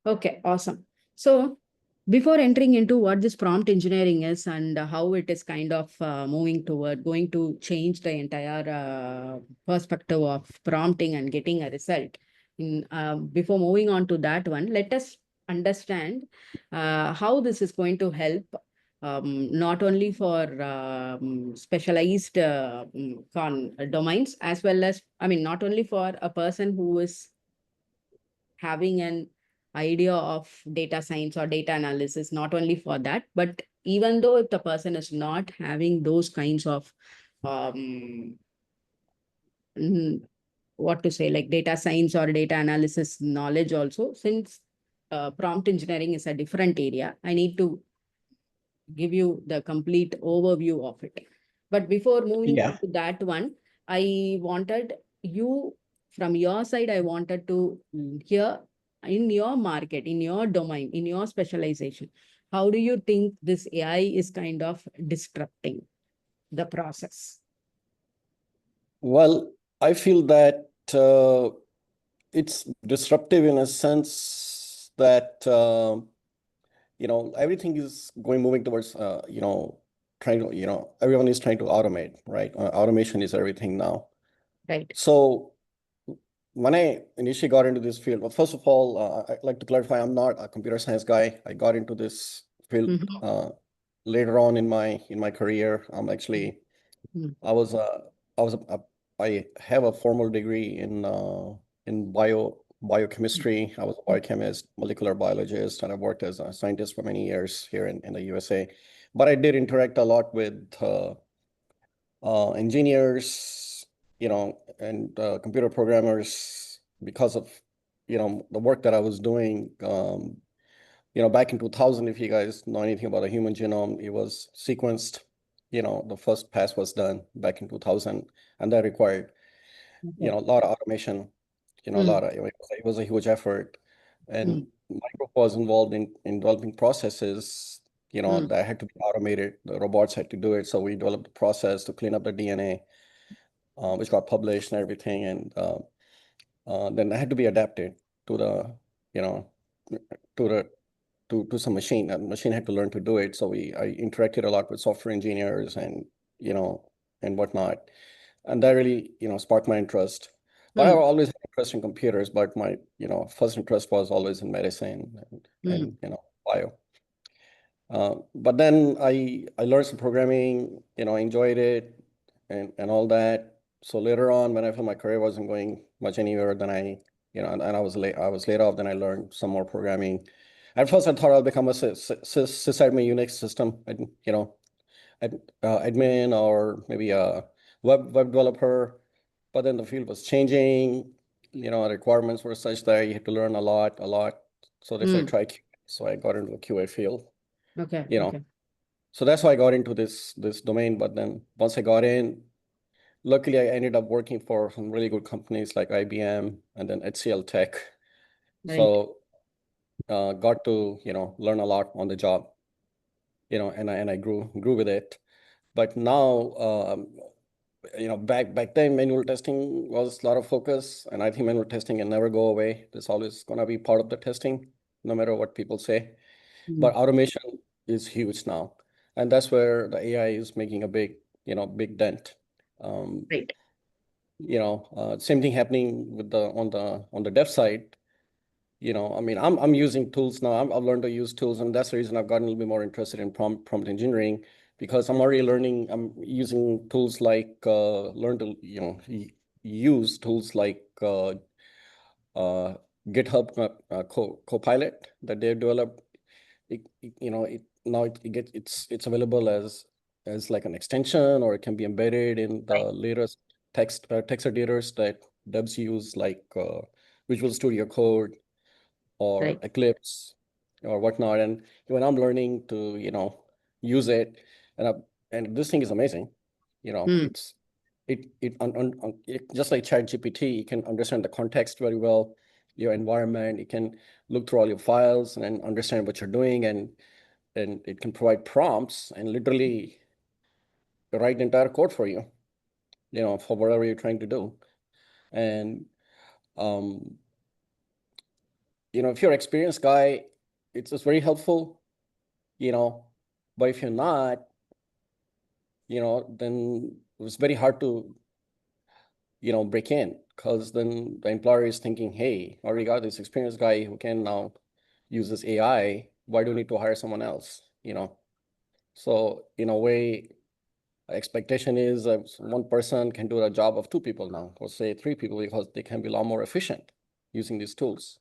Okay, awesome. So before entering into what this prompt engineering is and how it is kind of moving toward going to change the entire perspective of prompting and getting a result. Before moving on to that one, let us understand how this is going to help not only for specialized domains as well as, I mean, not only for a person who is having an idea of data science or data analysis, not only for that, but even though if the person is not having those kinds of um, mm, what to say, like data science or data analysis knowledge also, since prompt engineering is a different area, I need to give you the complete overview of it. But before moving on Yeah. to that one, I wanted you, from your side, I wanted to hear in your market, in your domain, in your specialization, how do you think this AI is kind of disrupting the process? Well, I feel that it's disruptive in a sense that everything is moving towards trying to everyone is trying to automate, right? Automation is everything now. Right. So when I initially got into this field, well, first of all, I'd like to clarify, I'm not a computer science guy. I got into this field Mhm. later on in my career. I'm actually Mhm. I was I was I have a formal degree in biochemistry. I was a biochemist, molecular biologist, and I worked as a scientist for many years here in the USA. But I did interact a lot with engineers, and computer programmers because of the work that I was doing. Back in 2000, if you guys know anything about a human genome, it was sequenced. The first pass was done back in 2000, and that required, Okay. a lot of automation, a Mm, lot of, it was a huge effort. And mm, my group was involved in developing processes, mm. that had to be automated. The robots had to do it. So we developed a process to clean up the DNA, which got published and everything. And then it had to be adapted to the, you know, to the to some machine. And the machine had to learn to do it. So I interacted a lot with software engineers you know and whatnot, and that really sparked my interest. But I Mm, always had interest in computers. But my first interest was always in medicine mm, and bio. But then I learned some programming. I enjoyed it and all that. So later on, when I felt my career wasn't going much anywhere, then and I was laid off. Then I learned some more programming. At first, I thought I'll become a sysadmin Unix system, admin, or maybe a web developer. But then the field was changing. Requirements were such that you had to learn a lot, a lot. So they said mm. try QA. So I got into the QA field. Okay, You know, okay. so that's why I got into this domain. But then once I got in, luckily I ended up working for some really good companies like IBM and then HCL Tech. Right. So got to learn a lot on the job, and I grew with it. But now, back then, manual testing was a lot of focus, and I think manual testing can never go away. There's always gonna be part of the testing, no matter what people say. Mm. But automation is huge now, and that's where the AI is making a big dent. Um, Right. Same thing happening with the dev side. I mean, I'm using tools now. I've learned to use tools, and that's the reason I've gotten a little bit more interested in prompt engineering, because I'm already learning. I'm using tools like learn to use tools like uh, GitHub Copilot that they've developed. Now it's available as like an extension, or it can be embedded in the Right. latest text editors that devs use, like Visual Studio Code or Right. Eclipse or whatnot. And when I'm learning to, use it, and and this thing is amazing. Mm. It's just like ChatGPT, it can understand the context very well, your environment. It can look through all your files and understand what you're doing, and it can provide prompts and literally write the entire code for you, for whatever you're trying to do. And um, if you're an experienced guy, it's just very helpful, but if you're not, then it's very hard to, break in, because then the employer is thinking, hey, I already got this experienced guy who can now use this AI. Why do we need to hire someone else? So in a way, expectation is one person can do the job of two people now, or say three people, because they can be a lot more efficient using these tools.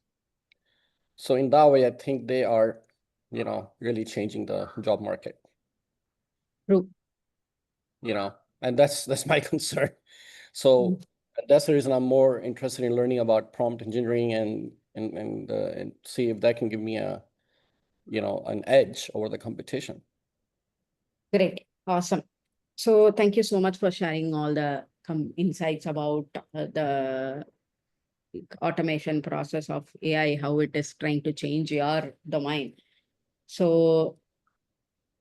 So in that way, I think they are, really changing the job market. True. And that's my concern. So that's the reason I'm more interested in learning about prompt engineering and see if that can give me an edge over the competition. Great. Awesome. So thank you so much for sharing all the insights about the automation process of AI, how it is trying to change your domain. So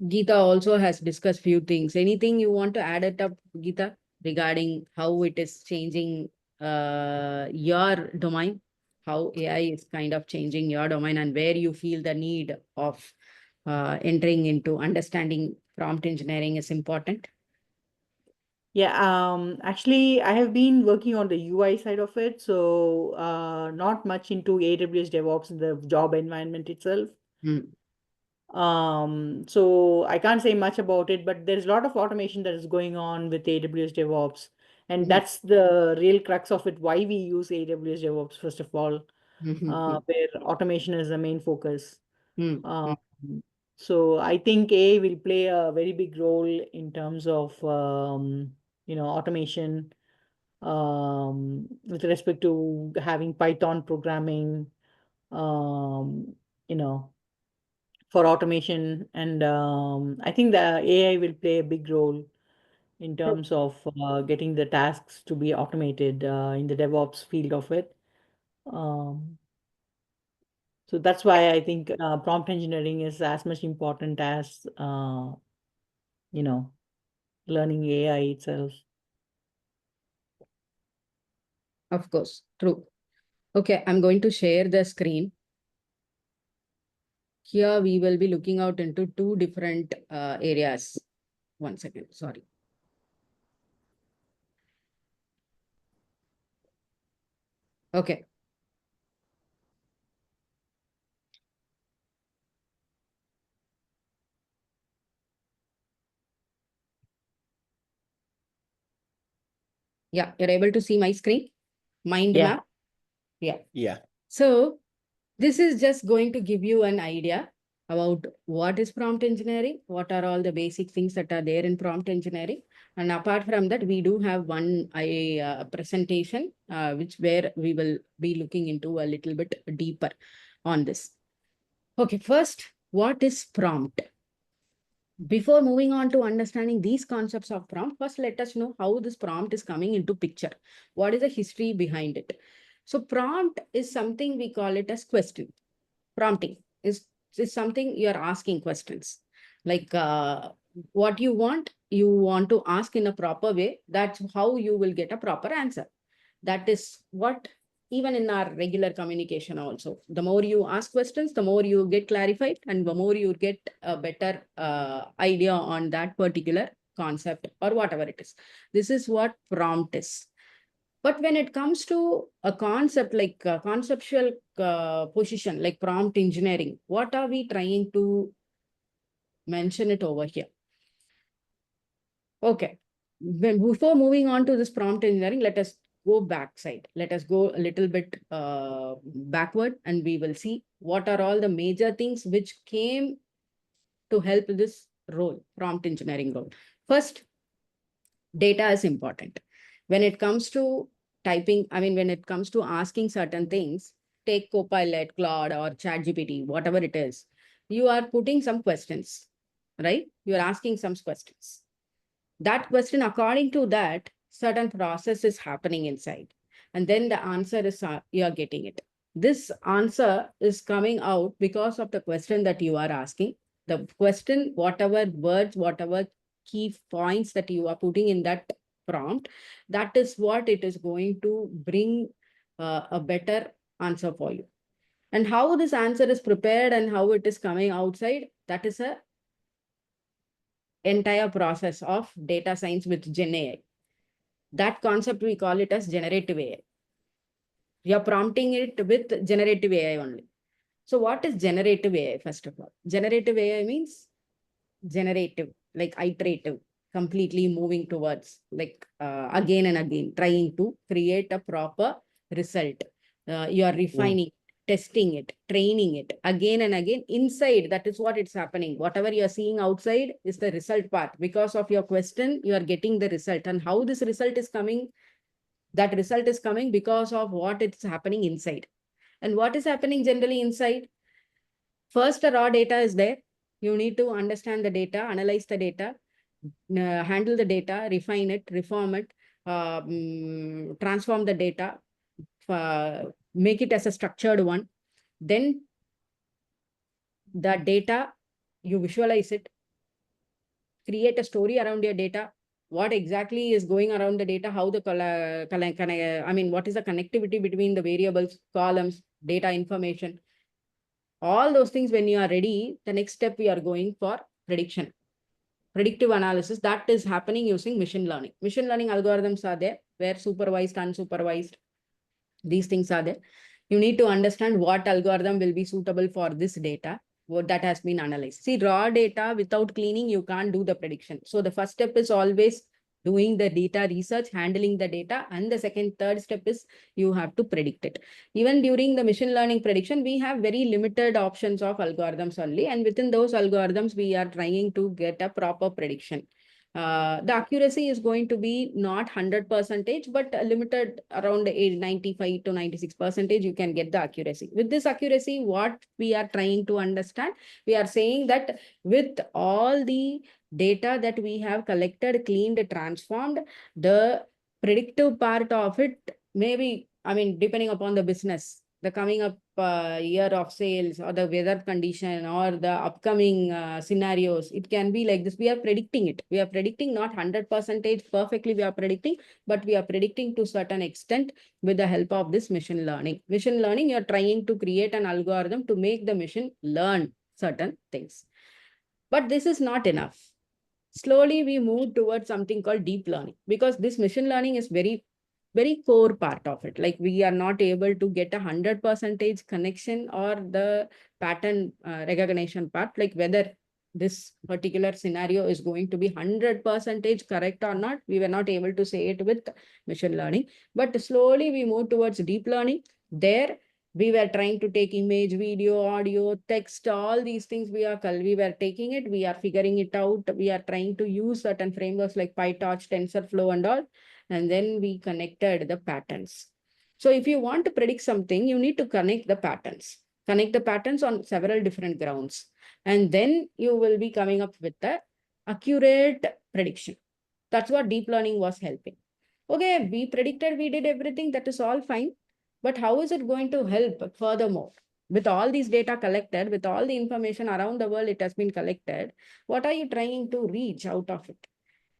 Geeta also has discussed few things. Anything you want to add it up, Geeta, regarding how it is changing your domain, how AI is kind of changing your domain, and where you feel the need of entering into understanding prompt engineering is important? Yeah, actually, I have been working on the UI side of it, so not much into AWS DevOps in the job environment itself. Hmm. So I can't say much about it, but there's a lot of automation that is going on with AWS DevOps, and that's the real crux of it. Why we use AWS DevOps, first of all, where automation is the main focus. Um, so I think AI will play a very big role in terms of automation with respect to having Python programming, um, you know, for automation, and I think the AI will play a big role in terms of getting the tasks to be automated in the DevOps field of it. Um, so that's why I think prompt engineering is as much important as you know learning AI itself. Of course, true. Okay, I'm going to share the screen. Here we will be looking out into two different areas. One second, sorry. Okay. Yeah, you're able to see my screen? Mind Yeah. map? Yeah. Yeah. So this is just going to give you an idea about what is prompt engineering, what are all the basic things that are there in prompt engineering. And apart from that, we do have one presentation, which where we will be looking into a little bit deeper on this. Okay, first, what is prompt? Before moving on to understanding these concepts of prompt, first let us know how this prompt is coming into picture. What is the history behind it? So prompt is something we call it as question. Prompting is something you're asking questions. Like what you want to ask in a proper way. That's how you will get a proper answer. That is what, even in our regular communication also, the more you ask questions, the more you get clarified, and the more you get a better idea on that particular concept or whatever it is. This is what prompt is. But when it comes to a concept like conceptual position, like prompt engineering, what are we trying to mention it over here? Okay. Before moving on to this prompt engineering, let us go backside. Let us go a little bit backward, and we will see what are all the major things which came to help this role, prompt engineering role. First, data is important. When it comes to typing, when it comes to asking certain things, take Copilot, Claude, or ChatGPT, whatever it is, you are putting some questions, right? You are asking some questions. That question, according to that, certain process is happening inside. And then the answer is, you are getting it. This answer is coming out because of the question that you are asking. The question, whatever words, whatever key points that you are putting in that prompt, that is what it is going to bring a better answer for you. And how this answer is prepared and how it is coming outside, that is a entire process of data science with Gen AI. That concept, we call it as generative AI. You are prompting it with generative AI only. So what is generative AI, first of all? Generative AI means generative, like iterative, completely moving towards, like again and again, trying to create a proper result. You are refining, testing it, training it again and again inside. That is what it's happening. Whatever you are seeing outside is the result part. Because of your question, you are getting the result. And how this result is coming, that result is coming because of what is happening inside. And what is happening generally inside? First, the raw data is there. You need to understand the data, analyze the data, handle the data, refine it, reform it, transform the data, make it as a structured one. Then the data, you visualize it, create a story around your data. What exactly is going around the data? How the what is the connectivity between the variables, columns, data information? All those things, when you are ready, the next step we are going for prediction. Predictive analysis, that is happening using machine learning. Machine learning algorithms are there, where supervised, unsupervised, these things are there. You need to understand what algorithm will be suitable for this data, what that has been analyzed. See, raw data without cleaning, you can't do the prediction. So the first step is always doing the data research, handling the data. And the third step is you have to predict it. Even during the machine learning prediction, we have very limited options of algorithms only. And within those algorithms, we are trying to get a proper prediction. The accuracy is going to be not 100%, but limited around 95 to 96%, you can get the accuracy. With this accuracy, what we are trying to understand, we are saying that with all the data that we have collected, cleaned, transformed, the predictive part of it, maybe, depending upon the business, the coming up year of sales or the weather condition or the upcoming scenarios, it can be like this. We are predicting it. We are predicting not 100% perfectly we are predicting, but we are predicting to certain extent with the help of this machine learning. Machine learning, you are trying to create an algorithm to make the machine learn certain things. But this is not enough. Slowly we move towards something called deep learning, because this machine learning is very core part of it. Like, we are not able to get 100% connection or the pattern recognition part, like whether this particular scenario is going to be 100% correct or not. We were not able to say it with machine learning, but slowly we move towards deep learning. There we were trying to take image, video, audio, text, all these things. We were taking it, we are figuring it out. We are trying to use certain frameworks like PyTorch, TensorFlow and all. And then we connected the patterns. So if you want to predict something, you need to connect the patterns. Connect the patterns on several different grounds. And then you will be coming up with the accurate prediction. That's what deep learning was helping. Okay, we predicted, we did everything, that is all fine. But how is it going to help furthermore? With all these data collected, with all the information around the world, it has been collected. What are you trying to reach out of it?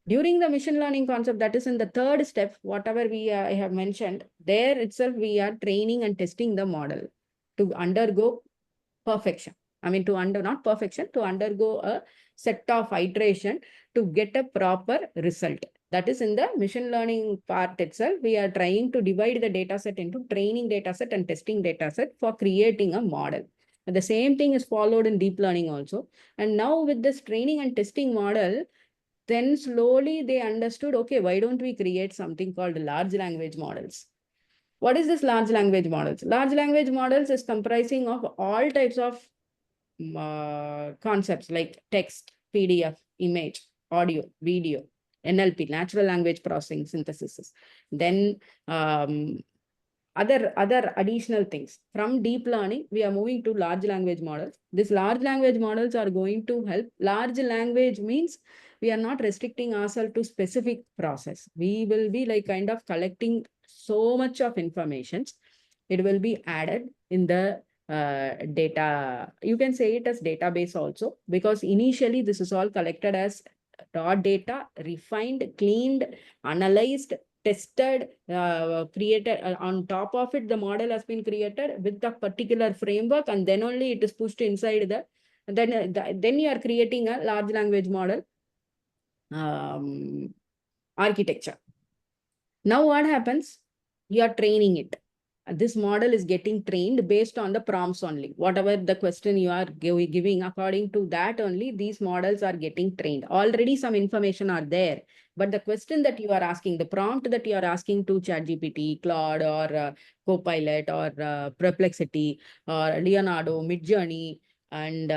During the machine learning concept, that is in the third step, whatever I have mentioned, there itself, we are training and testing the model to undergo perfection. Not perfection, to undergo a set of iteration to get a proper result. That is in the machine learning part itself. We are trying to divide the data set into training data set and testing data set for creating a model. And the same thing is followed in deep learning also. And now with this training and testing model, then slowly they understood, okay, why don't we create something called large language models? What is this large language models? Large language models is comprising of all types of concepts like text, PDF, image, audio, video, NLP, natural language processing synthesis. Then other additional things. From deep learning, we are moving to large language models. These large language models are going to help. Large language means we are not restricting ourselves to specific process. We will be like kind of collecting so much of information. It will be added in the data. You can say it as database also, because initially this is all collected as raw data, refined, cleaned, analyzed, tested, created on top of it, the model has been created with the particular framework, and then only it is pushed inside the, then you are creating a large language model architecture. Now what happens? You are training it. This model is getting trained based on the prompts only. Whatever the question you are giving, according to that only, these models are getting trained. Already some information are there, but the question that you are asking, the prompt that you are asking to ChatGPT, Claude, or Copilot, or Perplexity, or Leonardo, Midjourney, and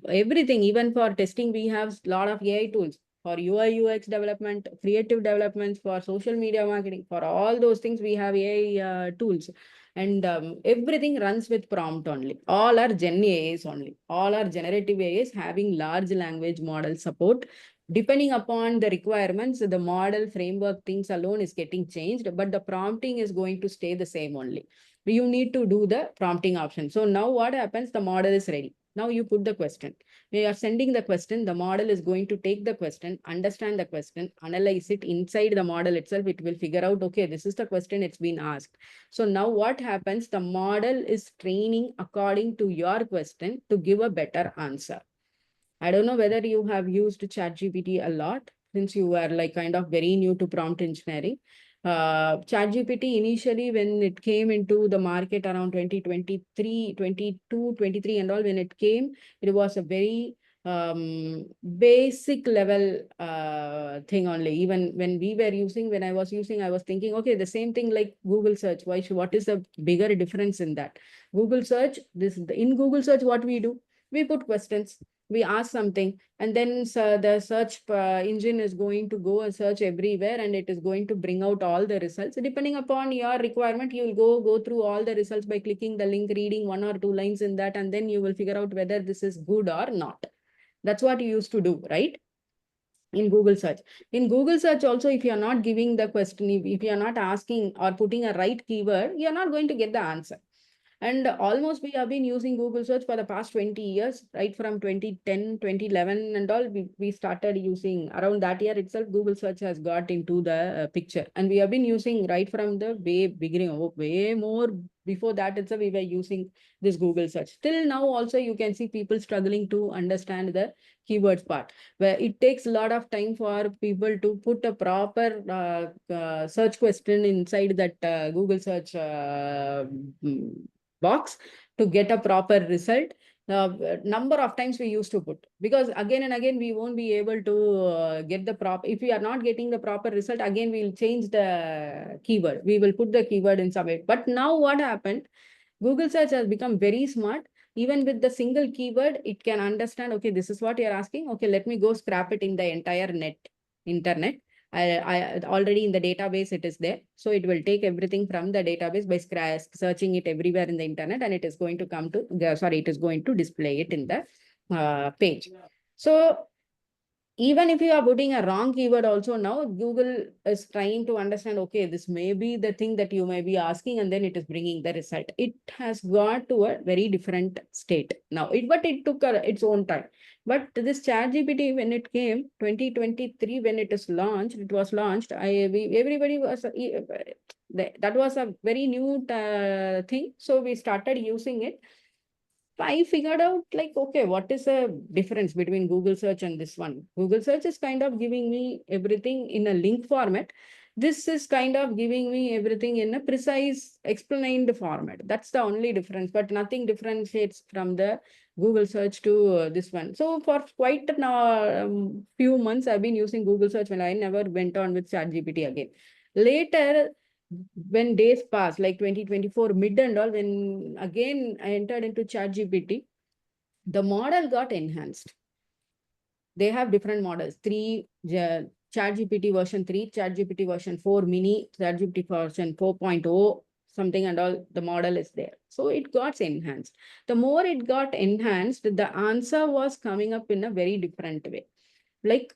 everything, even for testing, we have a lot of AI tools for UI, UX development, creative developments, for social media marketing, for all those things, we have AI tools. And everything runs with prompt only. All are Gen AIs only. All are generative AIs having large language model support. Depending upon the requirements, the model framework things alone is getting changed, but the prompting is going to stay the same only. You need to do the prompting option. So now what happens? The model is ready. Now you put the question. We are sending the question, the model is going to take the question, understand the question, analyze it inside the model itself. It will figure out, okay, this is the question it's been asked. So now what happens? The model is training according to your question to give a better answer. I don't know whether you have used ChatGPT a lot, since you were like kind of very new to prompt engineering. ChatGPT initially, when it came into the market around 2023, 22, 23 and all, when it came, it was a very basic level thing only. Even when we were using, when I was using, I was thinking, okay, the same thing like Google search. What is the bigger difference in that? Google search, in Google search, what we do? We put questions, we ask something, and then the search engine is going to go and search everywhere, and it is going to bring out all the results. Depending upon your requirement, you will go through all the results by clicking the link, reading 1 or 2 lines in that, and then you will figure out whether this is good or not. That's what you used to do, right? In Google search. In Google search also, if you are not giving the question, if you are not asking or putting a right keyword, you are not going to get the answer. And almost we have been using Google search for the past 20 years, right from 2010, 2011 and all, we started using. Around that year itself, Google search has got into the picture. And we have been using right from the way beginning, way more before that itself, we were using this Google search. Till now also, you can see people struggling to understand the keywords part, where it takes a lot of time for people to put a proper search question inside that Google search box to get a proper result. Number of times we used to put, because again and again we won't be able to get the proper, if we are not getting the proper result, again we'll change the keyword, we will put the keyword in some way. But now what happened, Google search has become very smart. Even with the single keyword, it can understand, okay, this is what you're asking, okay, let me go scrap it in the entire internet. I already in the database it is there. So it will take everything from the database by searching it everywhere in the internet, and it is going to come to, it is going to display it in the page. So even if you are putting a wrong keyword also, now Google is trying to understand, okay, this may be the thing that you may be asking, and then it is bringing the result. It has got to a very different state now, but it took its own time. But this ChatGPT, when it came, 2023, when it was launched, everybody was, that was a very new thing. So we started using it. I figured out like, okay, what is the difference between Google search and this one? Google search is kind of giving me everything in a link format. This is kind of giving me everything in a precise explained format. That's the only difference, but nothing differentiates from the Google search to this one. So for quite a few months, I've been using Google search when I never went on with ChatGPT again. Later, when days passed, like 2024 mid and all, when again I entered into ChatGPT, the model got enhanced. They have different models, ChatGPT version 3, ChatGPT version 4 mini, ChatGPT version 4.0, something and all, the model is there. So it got enhanced. The more it got enhanced, the answer was coming up in a very different way. Like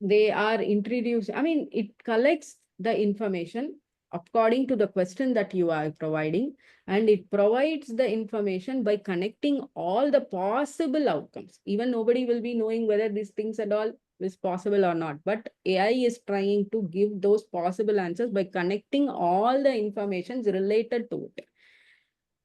they are introduced, I mean, it collects the information according to the question that you are providing, and it provides the information by connecting all the possible outcomes. Even nobody will be knowing whether these things at all is possible or not. But AI is trying to give those possible answers by connecting all the informations related to it.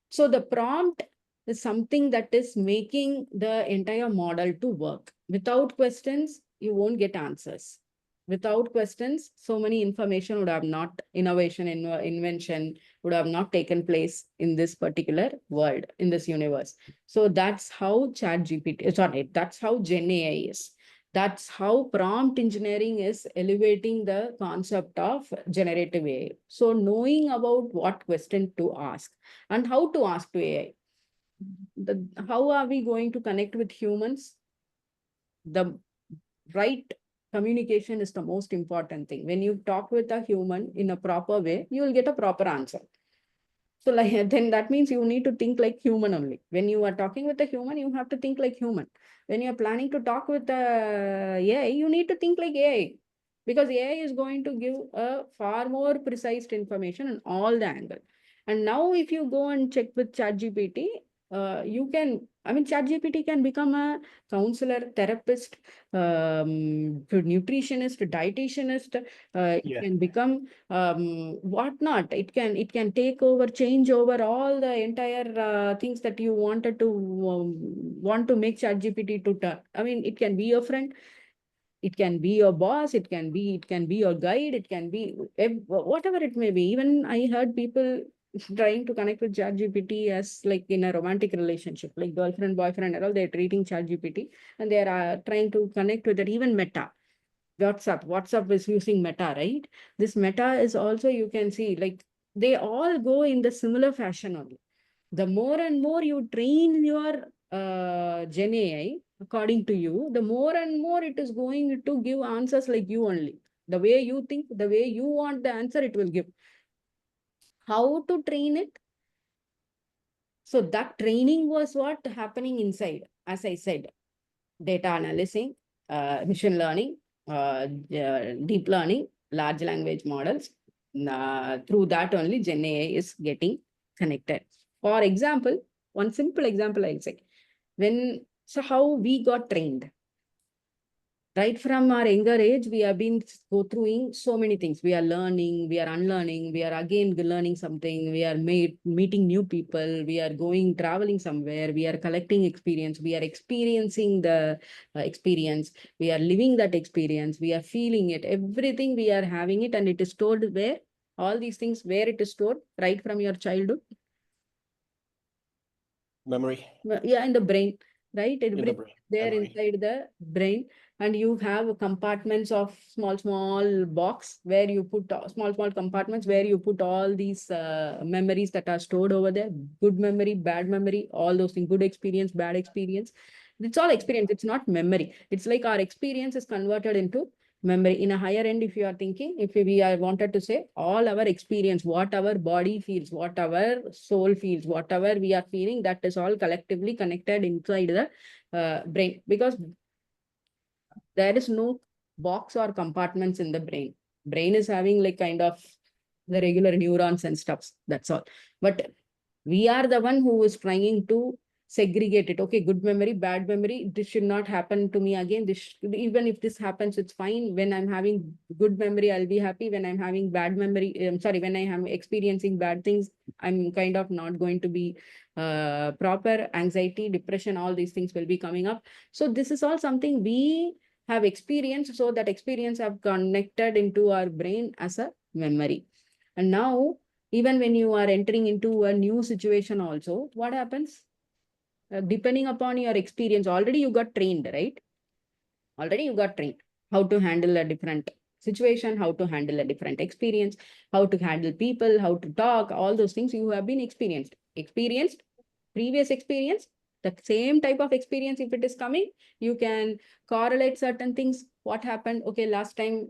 So the prompt is something that is making the entire model to work. Without questions, you won't get answers. Without questions, so many information would have not, innovation, invention would have not taken place in this particular world, in this universe. So that's how ChatGPT, sorry, that's how Gen AI is. That's how prompt engineering is elevating the concept of generative AI. So knowing about what question to ask and how to ask to AI. How are we going to connect with humans? The right communication is the most important thing. When you talk with a human in a proper way, you will get a proper answer. So like then that means you need to think like human only. When you are talking with a human, you have to think like human. When you're planning to talk with AI, you need to think like AI. Because AI is going to give a far more precise information on all the angle. And now if you go and check with ChatGPT, you can, I mean, ChatGPT can become a counselor, therapist, nutritionist, dietitianist. It can become whatnot. It can take over, change over all the entire things that you wanted to want to make ChatGPT to turn. I mean, it can be your friend, it can be your boss, it can be your guide, it can be whatever it may be. Even I heard people trying to connect with ChatGPT as like in a romantic relationship, like girlfriend, boyfriend, and all. They're treating ChatGPT and they're trying to connect with it. Even Meta, WhatsApp is using Meta, right? This Meta is also, you can see, like they all go in the similar fashion only. The more and more you train your Gen AI, according to you, the more and more it is going to give answers like you only. The way you think, the way you want the answer, it will give. How to train it? So that training was what happening inside, as I said, data analyzing, machine learning, deep learning, large language models. Through that only Gen AI is getting connected. For example, one simple example I'll say. So how we got trained. Right from our younger age, we have been go through so many things. We are learning, we are unlearning, we are again learning something, we are meeting new people, we are going traveling somewhere, we are collecting experience, we are experiencing the experience, we are living that experience, we are feeling it, everything we are having it, and it is stored where? All these things, where it is stored? Right from your childhood. Memory. Yeah, in the brain, right? In the brain. There Memory. inside the brain, and you have compartments of small box where you put small compartments where you put all these memories that are stored over there. Good memory, bad memory, all those things. Good experience, bad experience. It's all experience. It's not memory. It's like our experience is converted into memory. In a higher end, if you are thinking, if we are wanted to say, all our experience, what our body feels, what our soul feels, whatever we are feeling, that is all collectively connected inside the brain. Because there is no box or compartments in the brain. Brain is having like kind of the regular neurons and stuff. That's all. But we are the one who is trying to segregate it. Okay, good memory, bad memory. This should not happen to me again. Even if this happens, it's fine. When I'm having good memory, I'll be happy. When I'm having bad memory, when I am experiencing bad things, I'm kind of not going to be proper. Anxiety, depression, all these things will be coming up. So this is all something we have experienced. So that experience have connected into our brain as a memory. And now, even when you are entering into a new situation also, what happens? Depending upon your experience, already you got trained, right? Already you got trained how to handle a different situation, how to handle a different experience, how to handle people, how to talk, all those things you have been experienced, previous experience, the same type of experience, if it is coming, you can correlate certain things. What happened? Okay, last time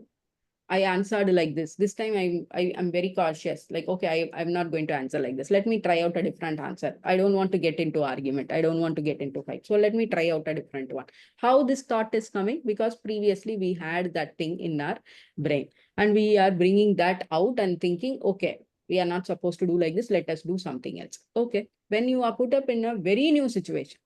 I answered like this. This time I'm very cautious. Like, okay, I'm not going to answer like this. Let me try out a different answer. I don't want to get into argument. I don't want to get into fight. So let me try out a different one. How this thought is coming? Because previously we had that thing in our brain and we are bringing that out and thinking, okay, we are not supposed to do like this. Let us do something else. Okay. When you are put up in a very new situation,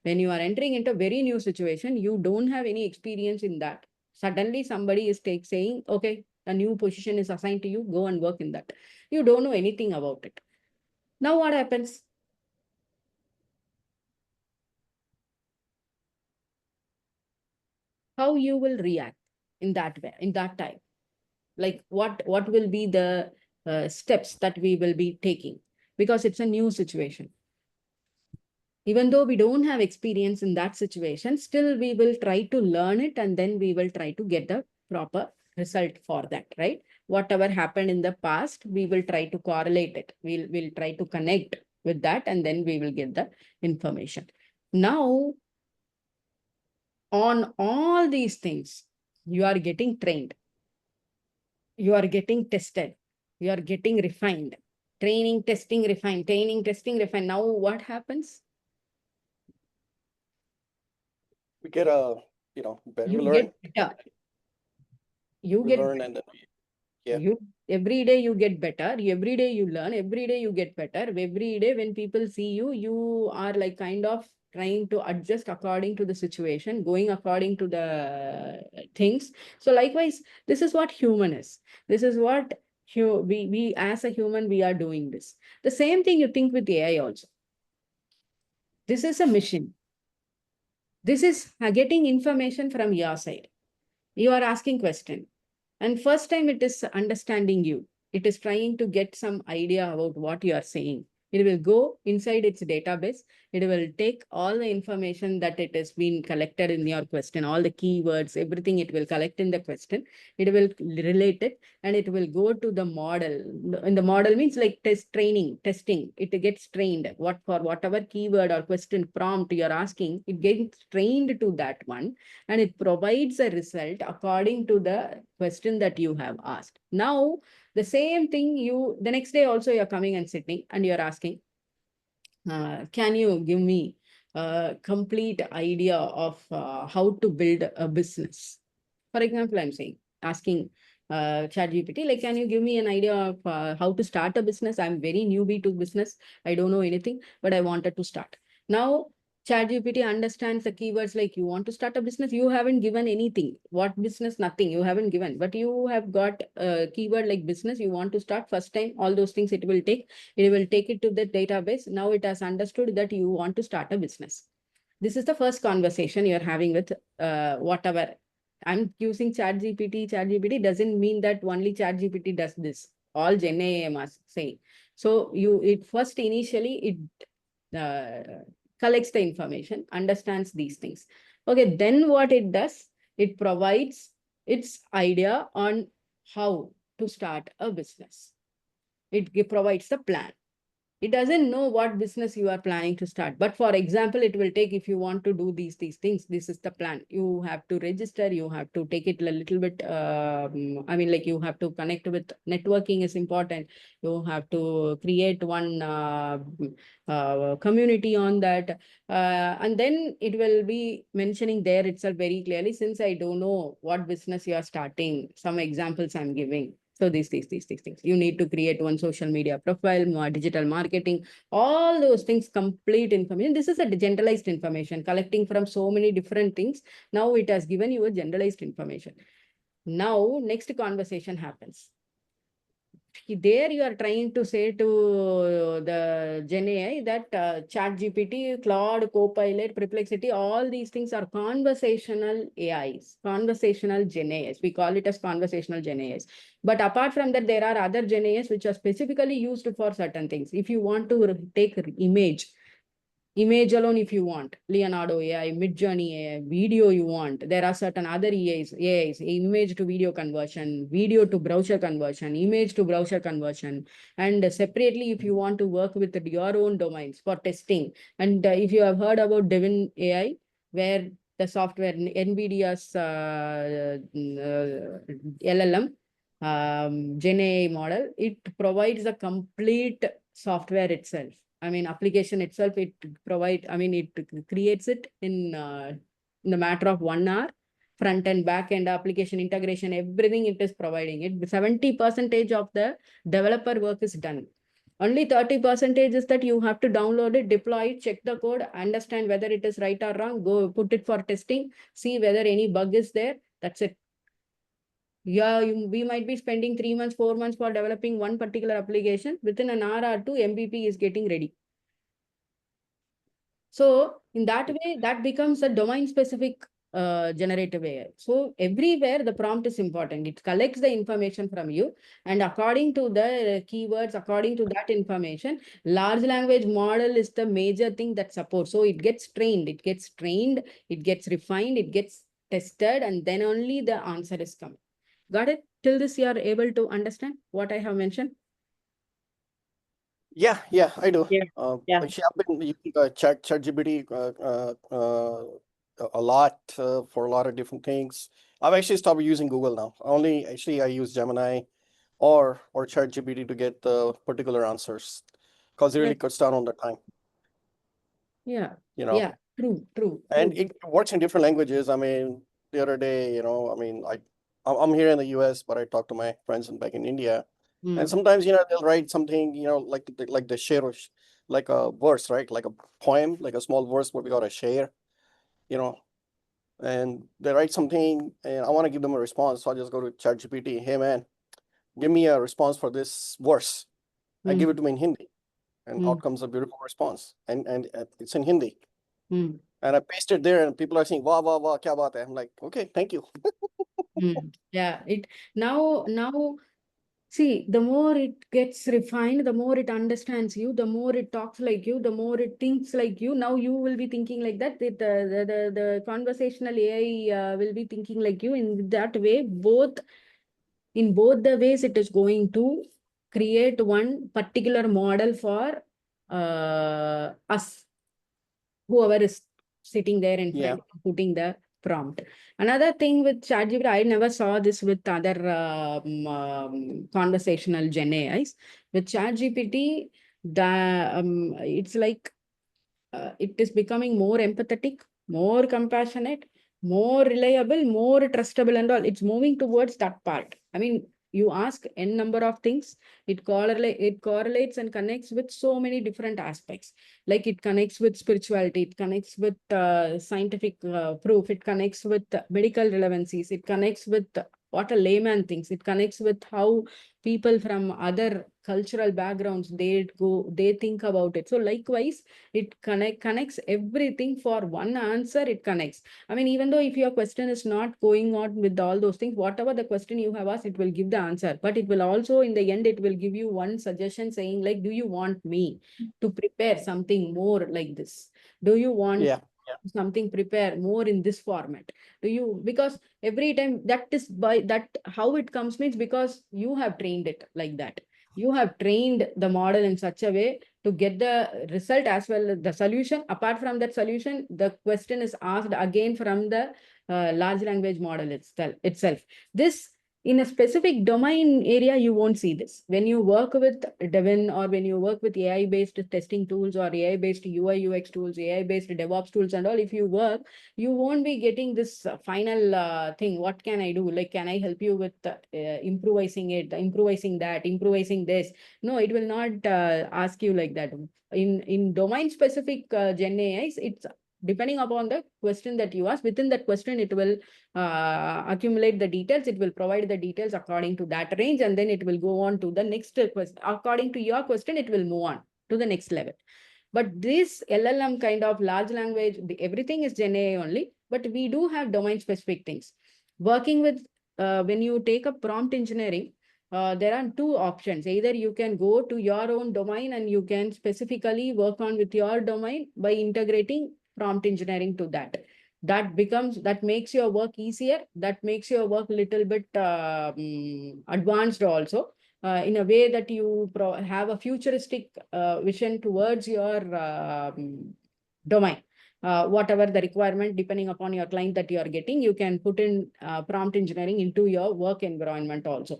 when you are entering into a very new situation, you don't have any experience in that. Suddenly somebody is saying, okay, a new position is assigned to you, go and work in that. You don't know anything about it. Now what happens? How you will react in that way, in that time? Like what will be the steps that we will be taking? Because it's a new situation. Even though we don't have experience in that situation, still we will try to learn it, and then we will try to get the proper result for that, right? Whatever happened in the past, we will try to correlate it. We'll try to connect with that, and then we will get the information. Now, on all these things, you are getting trained. You are getting tested. You are getting refined. Training, testing, refine, training, testing, refine. Now what happens? We get better. We You learn. get better. You We get learn, and then yeah. you every day you get better. Every day you learn. Every day you get better. Every day when people see you, you are like kind of trying to adjust according to the situation, going according to the things. So likewise, this is what human is. This is what we as a human, we are doing this. The same thing you think with AI also. This is a machine. This is getting information from your side. You are asking question. And first time it is understanding you. It is trying to get some idea about what you are saying. It will go inside its database. It will take all the information that it has been collected in your question, all the keywords, everything it will collect in the question. It will relate it, and it will go to the model. And the model means like training, testing. It gets trained. What for whatever keyword or question prompt you're asking, it gets trained to that one, and it provides a result according to the question that you have asked. Now, the same thing the next day also you're coming and sitting and you're asking, can you give me a complete idea of how to build a business? For example, I'm saying, asking ChatGPT, like, can you give me an idea of how to start a business? I'm very newbie to business. I don't know anything, but I wanted to start. Now, ChatGPT understands the keywords like you want to start a business. You haven't given anything. What business? Nothing. You haven't given. But you have got a keyword like business. You want to start first time. All those things it will take. It will take it to the database. Now it has understood that you want to start a business. This is the first conversation you're having with whatever. I'm using ChatGPT. ChatGPT doesn't mean that only ChatGPT does this. All Gen AI must say. So it first initially it collects the information, understands these things. Okay, then what it does, it provides its idea on how to start a business. It provides the plan. It doesn't know what business you are planning to start. But for example, it will take, if you want to do these things, this is the plan. You have to register, you have to take it a little bit, I mean, like you have to connect with networking is important. You have to create one community on that. And then it will be mentioning there itself very clearly, since I don't know what business you are starting, some examples I'm giving. So these things. You need to create one social media profile, more digital marketing, all those things, complete information. This is a generalized information collecting from so many different things. Now it has given you a generalized information. Now, next conversation happens. There you are trying to say to the Gen AI that ChatGPT, Claude, Copilot, Perplexity, all these things are conversational AIs, conversational Gen AIs. We call it as conversational Gen AIs. But apart from that, there are other Gen AIs which are specifically used for certain things. If you want to take image alone, if you want, Leonardo AI, Midjourney AI, video you want, there are certain other AIs, image to video conversion, video to browser conversion, image to browser conversion. And separately, if you want to work with your own domains for testing. And if you have heard about Devin AI, where the software, NVIDIA's LLM, Gen AI model, it provides a complete software itself. I mean, application itself, it creates it in the matter of 1 hour, front and back end application integration, everything it is providing it. 70% of the developer work is done. Only 30% is that you have to download it, deploy it, check the code, understand whether it is right or wrong, go put it for testing, see whether any bug is there. That's it. Yeah, we might be spending 3 months, 4 months for developing one particular application. Within an hour or two, MVP is getting ready. So in that way, that becomes a domain-specific generative AI. So everywhere the prompt is important. It collects the information from you, and according to the keywords, according to that information, large language model is the major thing that supports. So it gets trained, it gets refined, it gets tested, and then only the answer is coming. Got it? Till this, you are able to understand what I have mentioned? Yeah, I do. Yeah. Actually, I've been using ChatGPT a lot for a lot of different things. I've actually stopped using Google now. I use Gemini or ChatGPT to get the particular answers, because it really cuts down on the time. Yeah. You know, Yeah. True. and it works in different languages. I mean, the other day, I'm here in the US, but I talk to my friends back in India. And sometimes, they'll write something, like the share, like a verse, right? Like a poem, like a small verse, what we call a share, and they write something and I want to give them a response. So I just go to ChatGPT. Hey, man, give me a response for this verse. I give it to me in Hindi, and out comes a beautiful response. And it's in Hindi. And I paste it there, and people are saying, "Wow, wow, wow, kya baat hai?" I'm like, okay, thank you. Yeah, now see, the more it gets refined, the more it understands you, the more it talks like you, the more it thinks like you. Now you will be thinking like that. The conversational AI will be thinking like you. In that way, in both the ways, it is going to create one particular model for us, whoever is sitting there in front, putting the prompt. Another thing with ChatGPT, I never saw this with other conversational Gen AIs. With ChatGPT, it's like it is becoming more empathetic, more compassionate, more reliable, more trustable, and all. It's moving towards that part. I mean, you ask n number of things, it correlates and connects with so many different aspects. Like it connects with spirituality, it connects with scientific proof, it connects with medical relevancies, it connects with what a layman thinks, it connects with how people from other cultural backgrounds they think about it. So likewise, it connects everything for one answer. It connects. I mean, even though if your question is not going on with all those things, whatever the question you have asked, it will give the answer. But it will also, in the end, it will give you one suggestion saying, like, do you want me to prepare something more like this? Do you want something prepare more in this format? Do you, because every time that is by that, how it comes means because you have trained it like that. You have trained the model in such a way to get the result as well as the solution. Apart from that solution, the question is asked again from the large language model itself. This in a specific domain area, you won't see this. When you work with Devin or when you work with AI-based testing tools or AI-based UI UX tools, AI-based DevOps tools and all, if you work, you won't be getting this final thing. What can I do? Like, can I help you with improvising it, improvising that, improvising this? No, it will not ask you like that. In domain-specific Gen AIs, it's depending upon the question that you ask. Within that question, it will accumulate the details. It will provide the details according to that range, and then it will go on to the next question. According to your question, it will move on to the next level. But this LLM kind of large language, everything is Gen AI only, but we do have domain-specific things. Working with, when you take up prompt engineering, there are two options. Either you can go to your own domain and you can specifically work on with your domain by integrating prompt engineering to that. That makes your work easier. That makes your work a little bit advanced also, in a way that you have a futuristic vision towards your domain. Whatever the requirement, depending upon your client that you are getting, you can put in prompt engineering into your work environment also.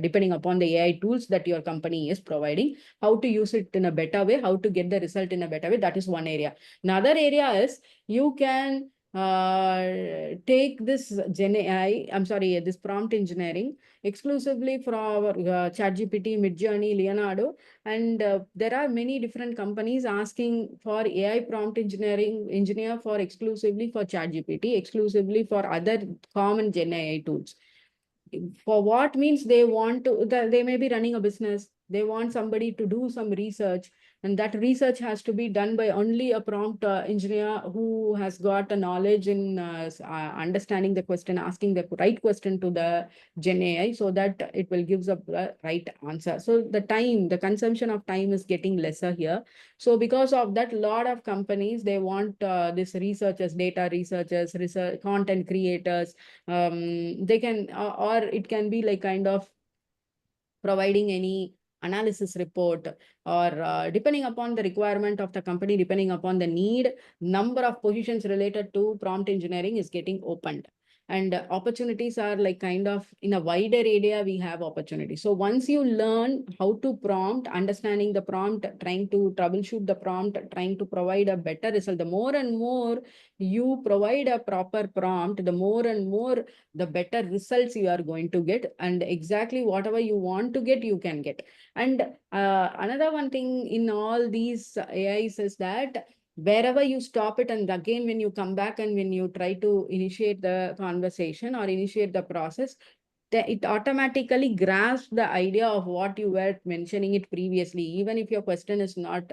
Depending upon the AI tools that your company is providing, how to use it in a better way, how to get the result in a better way. That is one area. Another area is you can take this Gen AI, this prompt engineering exclusively for our ChatGPT, Midjourney, Leonardo. And there are many different companies asking for AI prompt engineer for exclusively for ChatGPT, exclusively for other common Gen AI tools. for what means they want to, they may be running a business, they want somebody to do some research, and that research has to be done by only a prompt engineer who has got a knowledge in understanding the question, asking the right question to the Gen AI, so that it will give the right answer. So the consumption of time is getting lesser here. So because of that, lot of companies, they want this researchers, data researchers, research content creators. They can, or it can be like kind of providing any analysis report, or depending upon the requirement of the company, depending upon the need, number of positions related to prompt engineering is getting opened. And opportunities are like kind of in a wider area, we have opportunities. So once you learn how to prompt, understanding the prompt, trying to troubleshoot the prompt, trying to provide a better result, the more and more you provide a proper prompt, the more and more the better results you are going to get, and exactly whatever you want to get, you can get. And another one thing in all these AIs is that wherever you stop it, and again when you come back and when you try to initiate the conversation or initiate the process, it automatically grasps the idea of what you were mentioning it previously. Even if your question is not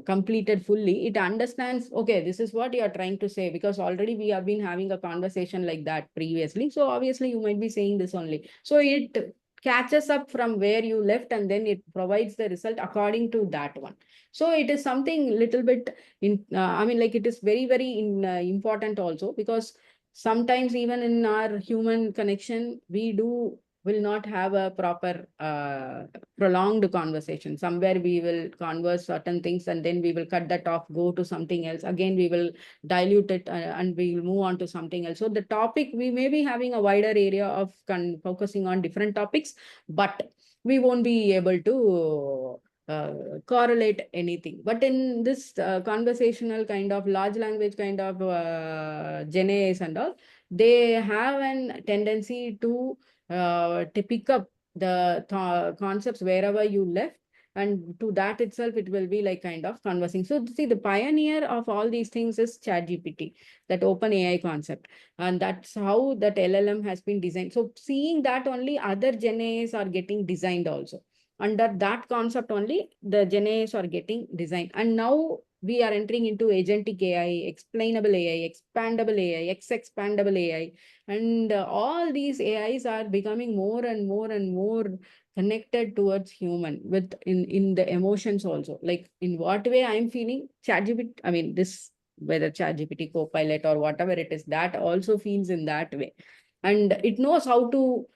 completed fully, it understands, okay, this is what you are trying to say, because already we have been having a conversation like that previously. So obviously you might be saying this only. So it catches up from where you left, and then it provides the result according to that one. So it is something little bit in, I mean, like it is very, very important also, because sometimes even in our human connection, we will not have a proper prolonged conversation. Somewhere we will converse certain things, and then we will cut that off, go to something else. Again, we will dilute it, and we will move on to something else. So the topic, we may be having a wider area of focusing on different topics, but we won't be able to correlate anything. But in this conversational kind of large language kind of Gen AIs and all, they have a tendency to pick up the concepts wherever you left, and to that itself it will be like kind of conversing. So see, the pioneer of all these things is ChatGPT, that open AI concept, and that's how that LLM has been designed. So seeing that, only other Gen AIs are getting designed also. Under that concept only, the Gen AIs are getting designed. And now we are entering into agentic AI, explainable AI, expandable AI, X-expandable AI. And all these AIs are becoming more and more and more connected towards human, with in the emotions also. Like in what way I'm feeling, ChatGPT, I mean, this, whether ChatGPT, Copilot or whatever it is, that also feels in that way. And it knows how to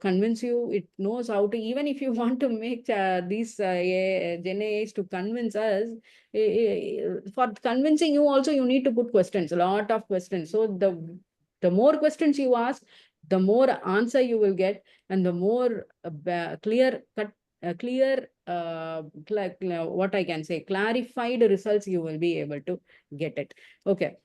convince you. It knows how to, even if you want to make these Gen AIs to convince us, for convincing you also, you need to put questions, a lot of questions. So the more questions you ask, the more answer you will get, and the more clear cut, what I can say, clarified results you will be able to get it. Okay.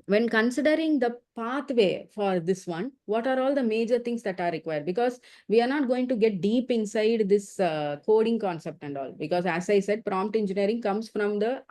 When considering the pathway for this one, what are all the major things that are required? Because we are not going to get deep inside this coding concept and all, because as I said, prompt engineering comes from the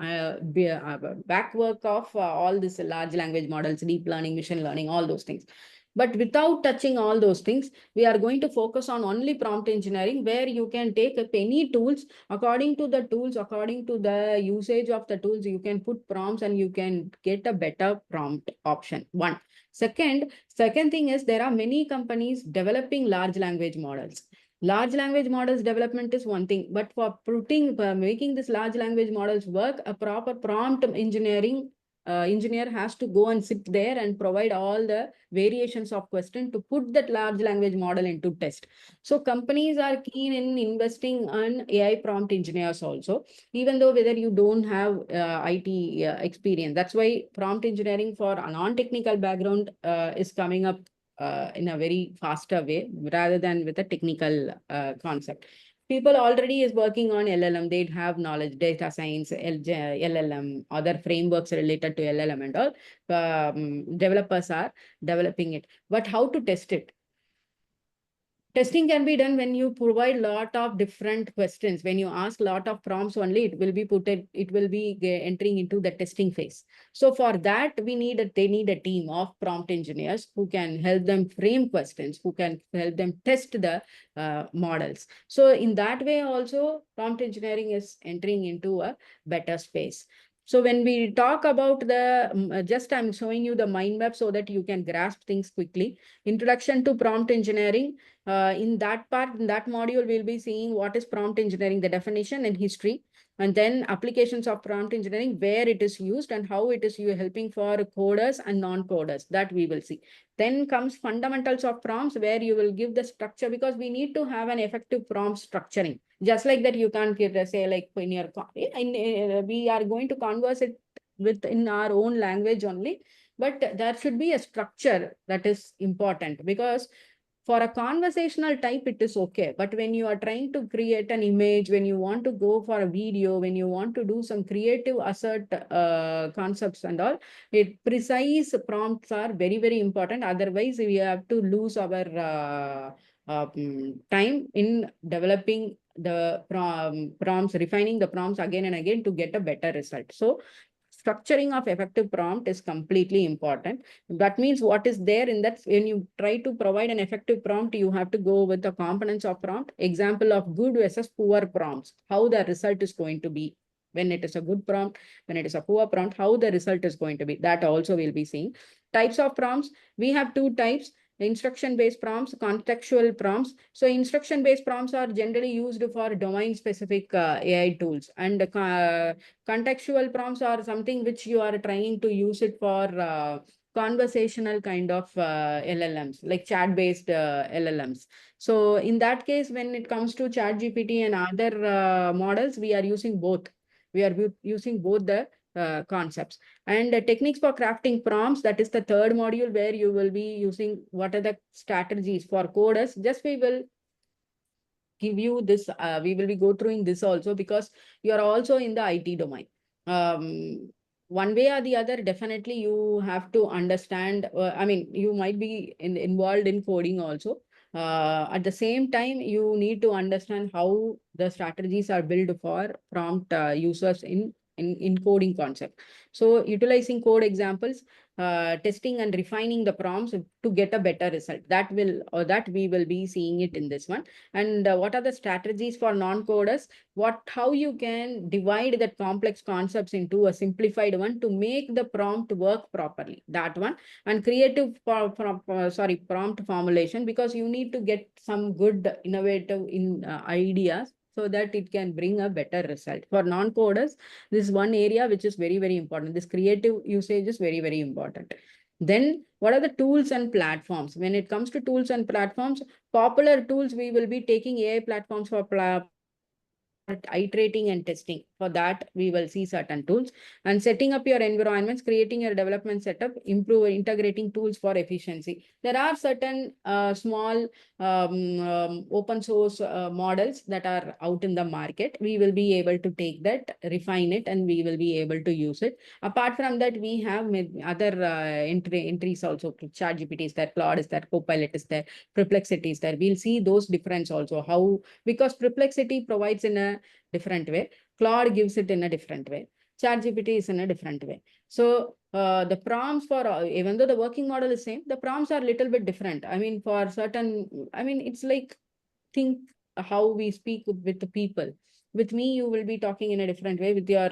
back work of all this large language models, deep learning, machine learning, all those things. But without touching all those things, we are going to focus on only prompt engineering, where you can take up any tools. According to the tools, according to the usage of the tools, you can put prompts and you can get a better prompt option. One. Second thing is, there are many companies developing large language models. Large language models development is one thing, but for making this large language models work, a proper prompt engineering engineer has to go and sit there and provide all the variations of question to put that large language model into test. So companies are keen in investing on AI prompt engineers also, even though whether you don't have IT experience. That's why prompt engineering for a non-technical background is coming up in a very faster way, rather than with a technical concept. People already is working on LLM. They have knowledge, data science, LLM, other frameworks related to LLM and all. Developers are developing it. But how to test it? Testing can be done when you provide lot of different questions. When you ask lot of prompts only, it will be entering into the testing phase. So for that, they need a team of prompt engineers who can help them frame questions, who can help them test the models. So in that way also, prompt engineering is entering into a better space. So when we talk about just I'm showing you the mind map so that you can grasp things quickly. Introduction to prompt engineering. In that part, in that module, we'll be seeing what is prompt engineering, the definition and history, and then applications of prompt engineering, where it is used and how it is helping for coders and non-coders, that we will see. Then comes fundamentals of prompts, where you will give the structure, because we need to have an effective prompt structuring. Just like that, you can't say like in your, we are going to converse it in our own language only, but there should be a structure that is important, because for a conversational type, it is okay. But when you are trying to create an image, when you want to go for a video, when you want to do some creative assert concepts and all, precise prompts are very, very important. Otherwise, we have to lose our time in developing the prompts, refining the prompts again and again to get a better result. So structuring of effective prompt is completely important. That means what is there in that, when you try to provide an effective prompt, you have to go with the components of prompt, example of good versus poor prompts, how the result is going to be. When it is a good prompt, when it is a poor prompt, how the result is going to be. That also we'll be seeing. Types of prompts, we have two types: instruction-based prompts, contextual prompts. So instruction-based prompts are generally used for domain-specific AI tools, and contextual prompts are something which you are trying to use it for conversational kind of LLMs, like chat-based LLMs. So in that case, when it comes to ChatGPT and other models, we are using both. We are using both the concepts. And techniques for crafting prompts, that is the third module, where you will be using what are the strategies for coders. Just we will give you this, we will be go through in this also, because you are also in the IT domain. One way or the other, definitely you have to understand, I mean, you might be involved in coding also. At the same time, you need to understand how the strategies are built for prompt users in coding concept. So utilizing code examples, testing and refining the prompts to get a better result. That we will be seeing it in this one. And what are the strategies for non-coders? How you can divide that complex concepts into a simplified one to make the prompt work properly. That one. And creative prompt formulation, because you need to get some good innovative ideas so that it can bring a better result. For non-coders, this is one area which is very, very important. This creative usage is very, very important. Then what are the tools and platforms? When it comes to tools and platforms, popular tools, we will be taking AI platforms for iterating and testing. For that, we will see certain tools. And setting up your environments, creating your development setup, improve integrating tools for efficiency. There are certain small open source models that are out in the market. We will be able to take that, refine it, and we will be able to use it. Apart from that, we have other entries also. ChatGPT is there, Claude is there, Copilot is there, Perplexity is there. We'll see those difference also. How, because Perplexity provides in a different way, Claude gives it in a different way, ChatGPT is in a different way. So the prompts for, even though the working model is same, the prompts are a little bit different. I mean, for certain, I mean, it's like, think how we speak with the people. With me, you will be talking in a different way. With your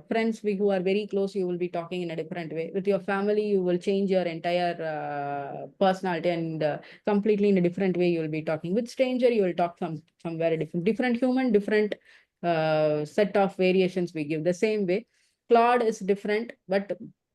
friends who are very close, you will be talking in a different way. With your family, you will change your entire personality, and completely in a different way you will be talking. With stranger, you will talk somewhere different. Different human, different set of variations we give. The same way, Claude is different, but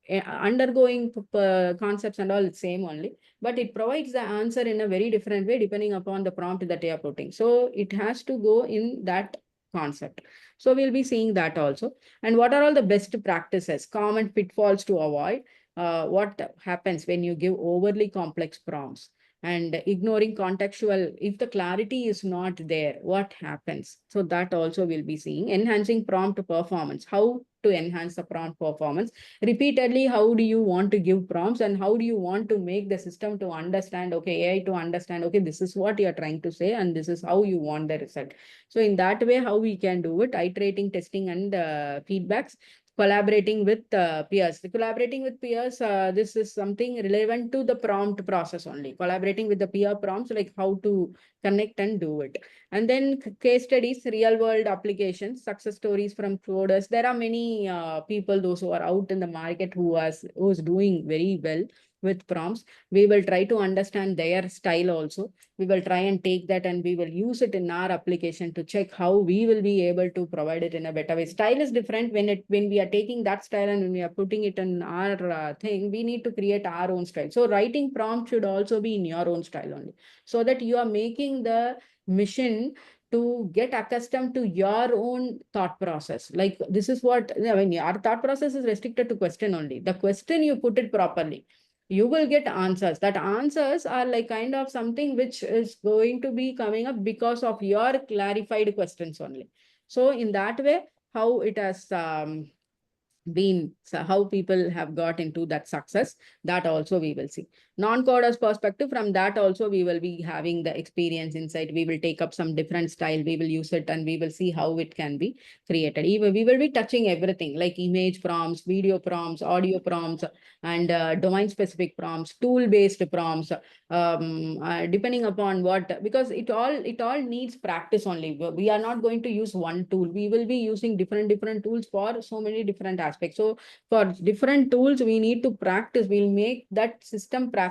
undergoing concepts and all, it's same only, but it provides the answer in a very different way depending upon the prompt that you are putting. So it has to go in that concept. So we'll be seeing that also. And what are all the best practices, common pitfalls to avoid? What happens when you give overly complex prompts? and ignoring contextual. If the clarity is not there, what happens? So that also we'll be seeing. Enhancing prompt performance. How to enhance the prompt performance? Repeatedly, how do you want to give prompts, and how do you want to make the system to understand, okay, AI to understand, okay, this is what you're trying to say, and this is how you want the result. So in that way, how we can do it, iterating, testing, and feedbacks. Collaborating with peers. Collaborating with peers, this is something relevant to the prompt process only. Collaborating with the peer prompts, like how to connect and do it. And then case studies, real world applications, success stories from coders. There are many people, those who are out in the market who's doing very well with prompts. We will try to understand their style also. We will try and take that and we will use it in our application to check how we will be able to provide it in a better way. Style is different when we are taking that style and when we are putting it in our thing, we need to create our own style. So writing prompt should also be in your own style only, so that you are making the mission to get accustomed to your own thought process. Like this is what, I mean, our thought process is restricted to question only. The question you put it properly, you will get answers. That answers are like kind of something which is going to be coming up because of your clarified questions only. So in that way, how it has been, so how people have got into that success, that also we will see. Non-coders perspective, from that also we will be having the experience insight. We will take up some different style, we will use it, and we will see how it can be created. Even we will be touching everything like image prompts, video prompts, audio prompts, and domain specific prompts, tool based prompts, depending upon what, because it all needs practice only. We are not going to use one tool. We will be using different tools for so many different aspects. So for different tools, we need to practice. We'll make that system practice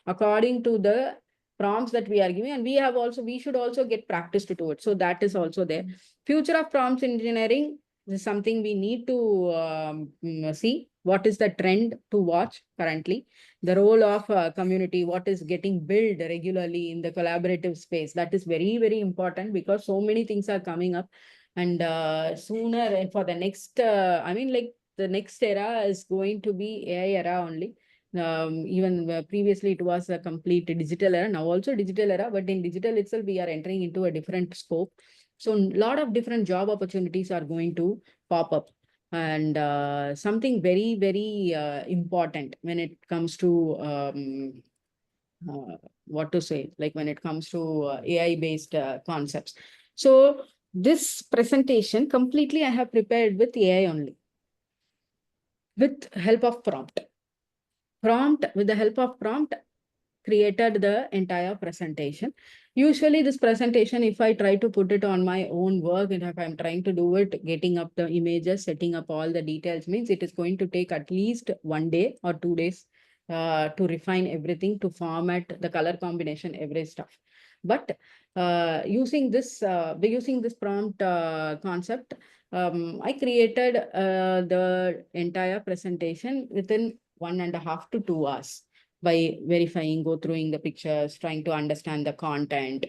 according to the prompts that we are giving, and we should also get practice to do it. So that is also there. Future of prompts engineering is something we need to see. What is the trend to watch currently? The role of community, what is getting built regularly in the collaborative space, that is very important, because so many things are coming up. And sooner, and for the next I mean, like the next era is going to be AI era only. Even previously it was a complete digital era, now also digital era, but in digital itself we are entering into a different scope. So a lot of different job opportunities are going to pop up. And something very important when it comes to what to say, like when it comes to AI based concepts. So this presentation completely I have prepared with AI only, with help of with the help of prompt, created the entire presentation. Usually this presentation, if I try to put it on my own work, and if I'm trying to do it, getting up the images, setting up all the details, means it is going to take at least 1 day or 2 days to refine everything, to format the color combination, every stuff. But using this prompt concept, I created the entire presentation within 1.5 to 2 hours, by verifying, go through the pictures, trying to understand the content,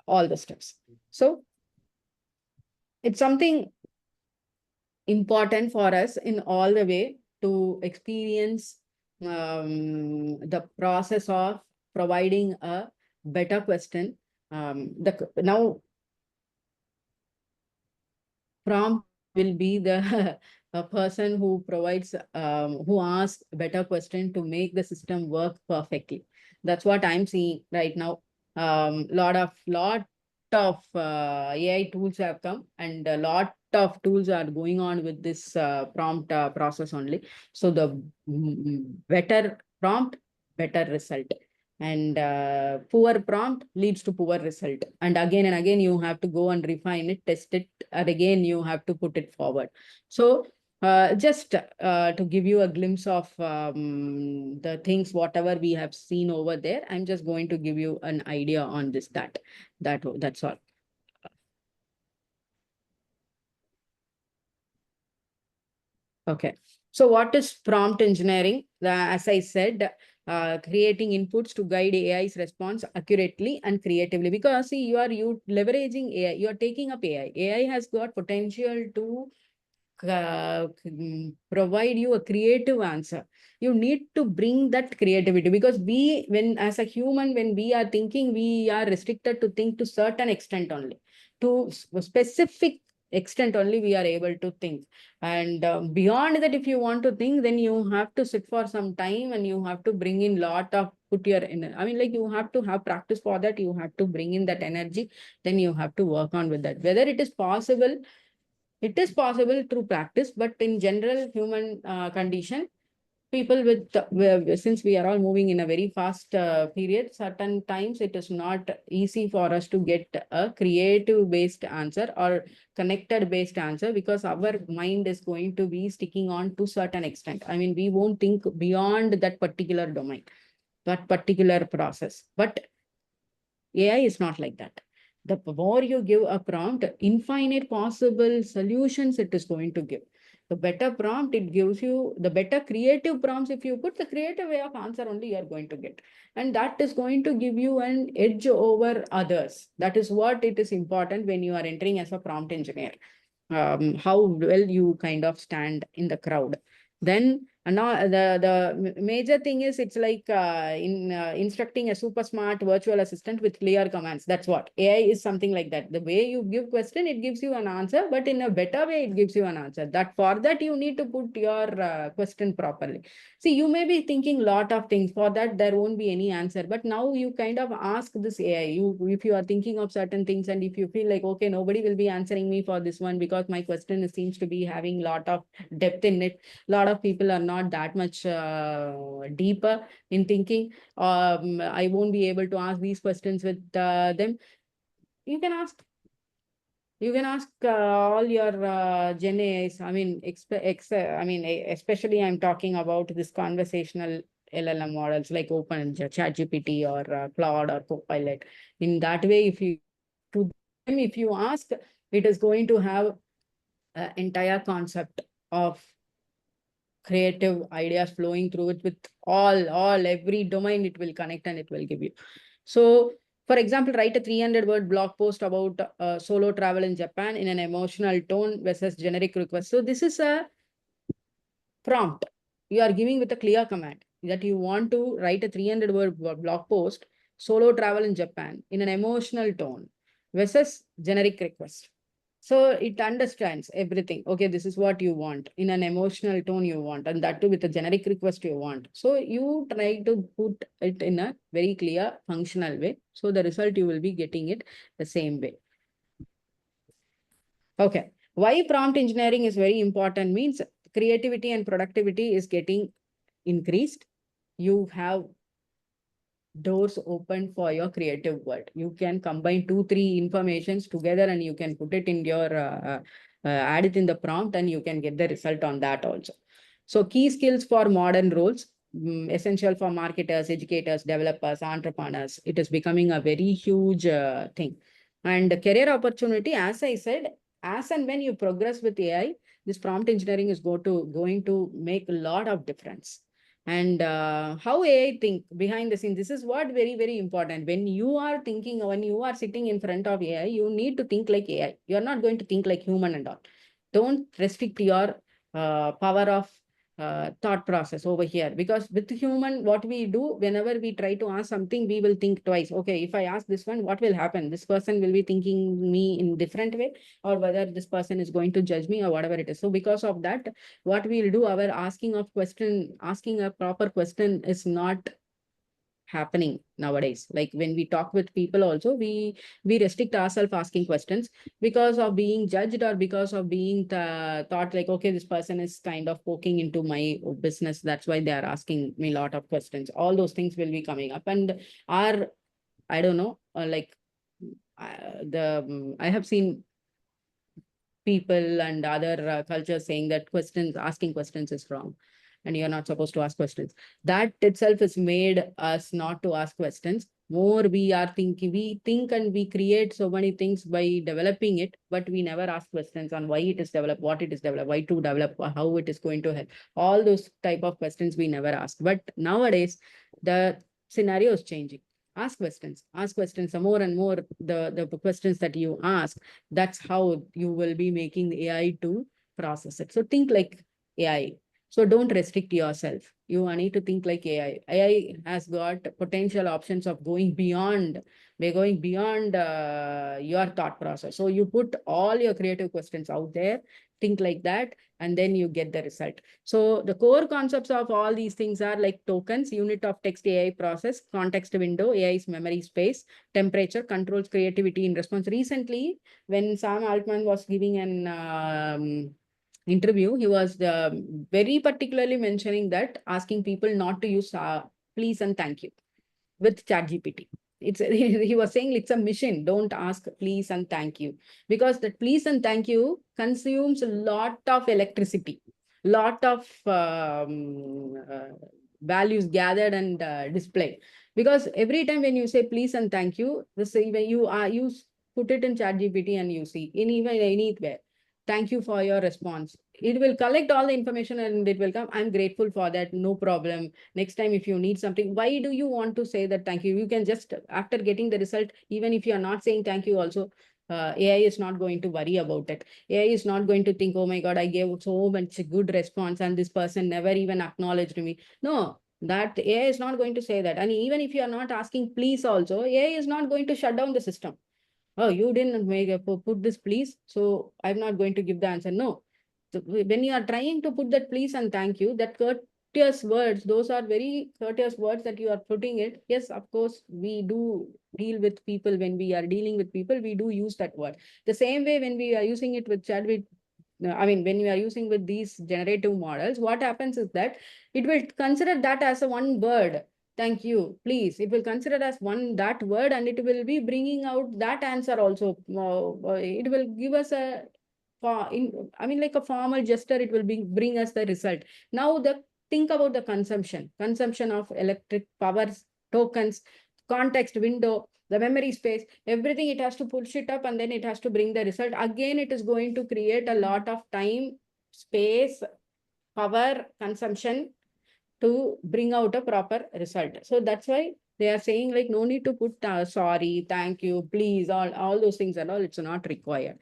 all the steps. So it's something important for us in all the way to experience the process of providing a better question. Now prompt will be the a person who provides, who asks better question to make the system work perfectly. That's what I'm seeing right now. Lot of AI tools have come, and a lot of tools are going on with this prompt process only. So the better prompt, better result. And poor prompt leads to poor result. And again you have to go and refine it, test it, and again you have to put it forward. So just to give you a glimpse of the things, whatever we have seen over there, I'm just going to give you an idea on this, that's all. Okay. So what is prompt engineering? As I said, creating inputs to guide AI's response accurately and creatively. Because see, you leveraging AI, you are taking up AI. AI has got potential to provide you a creative answer. You need to bring that creativity, because when as a human, when we are thinking, we are restricted to think to certain extent only, to specific extent only we are able to think. And beyond that, if you want to think, then you have to sit for some time and you have to bring in lot of put your I mean, like, you have to have practice for that. You have to bring in that energy. Then you have to work on with that. Whether it is possible, it is possible through practice, but in general human condition, people with since we are all moving in a very fast period, certain times it is not easy for us to get a creative based answer or connected based answer, because our mind is going to be sticking on to certain extent. I mean, we won't think beyond that particular domain, that particular process. But AI is not like that. The more you give a prompt, infinite possible solutions it is going to give. The better prompt it gives you, the better creative prompts, if you put the creative way of answer only, you are going to get. And that is going to give you an edge over others. That is what it is important when you are entering as a prompt engineer. How well you kind of stand in the crowd. Then now the major thing is, it's like in instructing a super smart virtual assistant with clear commands. That's what AI is, something like that. The way you give question, it gives you an answer, but in a better way, it gives you an answer. That for that you need to put your question properly. See, you may be thinking lot of things. For that, there won't be any answer. But now you kind of ask this AI. If you are thinking of certain things, and if you feel like, okay, nobody will be answering me for this one because my question seems to be having lot of depth in it. Lot of people are not that much deeper in thinking. I won't be able to ask these questions with them. You can ask. You can ask all your Gen AIs. I mean, especially I'm talking about this conversational LLM models like Open ChatGPT or Claude or Copilot. In that way, if you to them, if you ask, it is going to have an entire concept of creative ideas flowing through it with every domain it will connect and it will give you. So, for example, write a 300-word blog post about solo travel in Japan in an emotional tone versus generic request. So this is a prompt. You are giving with a clear command that you want to write a 300-word blog post, solo travel in Japan in an emotional tone versus generic request. So it understands everything. Okay, this is what you want in an emotional tone you want, and that too with a generic request you want. So you try to put it in a very clear functional way. So the result you will be getting it the same way. Okay. Why prompt engineering is very important means creativity and productivity is getting increased. You have doors open for your creative world. You can combine 2-3 informations together and you can put it in your add it in the prompt and you can get the result on that also. So key skills for modern roles, essential for marketers, educators, developers, entrepreneurs. It is becoming a very huge thing. And career opportunity, as I said, as and when you progress with AI, this prompt engineering is going to make a lot of difference. And how AI think behind the scenes. This is what very, very important. When you are thinking, when you are sitting in front of AI, you need to think like AI. You're not going to think like human and all. Don't restrict your power of thought process over here, because with human, what we do, whenever we try to ask something, we will think twice. Okay, if I ask this one, what will happen? This person will be thinking me in different way, or whether this person is going to judge me or whatever it is. So because of that, what we'll do, our asking a proper question is not happening nowadays. Like when we talk with people also, we restrict ourselves asking questions because of being judged or because of being thought like, okay, this person is kind of poking into my business, that's why they are asking me a lot of questions. All those things will be coming up, and are, I don't know, I have seen people and other cultures saying that asking questions is wrong and you're not supposed to ask questions. That itself has made us not to ask questions. More we are thinking, we think and we create so many things by developing it, but we never ask questions on why it is developed, what it is developed, why to develop, how it is going to help. All those type of questions we never ask. But nowadays, the scenario is changing. Ask questions, the more and more the questions that you ask, that's how you will be making the AI to process it. So think like AI. So don't restrict yourself. You need to think like AI. AI has got potential options of going beyond. We're going beyond your thought process. So you put all your creative questions out there, think like that, and then you get the result. So the core concepts of all these things are like tokens, unit of text AI process, context window, AI's memory space, temperature, controls creativity in response. Recently, when Sam Altman was giving an interview, he was very particularly mentioning that, asking people not to use please and thank you with ChatGPT. It's he was saying it's a mission. Don't ask please and thank you, because that please and thank you consumes a lot of electricity, lot of values gathered and displayed. Because every time when you say please and thank you, this when you put it in ChatGPT and you see in even anywhere, thank you for your response. It will collect all the information and it will come. I'm grateful for that. No problem. Next time, if you need something, why do you want to say that thank you? You can just, after getting the result, even if you are not saying thank you also, AI is not going to worry about it. AI is not going to think, oh my God, I gave so much good response and this person never even acknowledged me. No, that AI is not going to say that. And even if you are not asking please also, AI is not going to shut down the system. Oh, you didn't make a put this please, so I'm not going to give the answer. No. So when you are trying to put that please and thank you, that courteous words, those are very courteous words that you are putting it. Yes, of course, we do deal with people. When we are dealing with people, we do use that word. The same way when we are using it with chat with when we are using with these generative models, what happens is that it will consider that as a one word. Thank you, please. It will consider as one that word, and it will be bringing out that answer also. It will give us a, like a formal gesture. It will bring us the result. Now think about the consumption of electric power, tokens, context window, the memory space, everything. It has to push it up and then it has to bring the result. Again, it is going to create a lot of time, space, power consumption to bring out a proper result. So that's why they are saying like no need to put sorry, thank you, please, all those things and all. It's not required.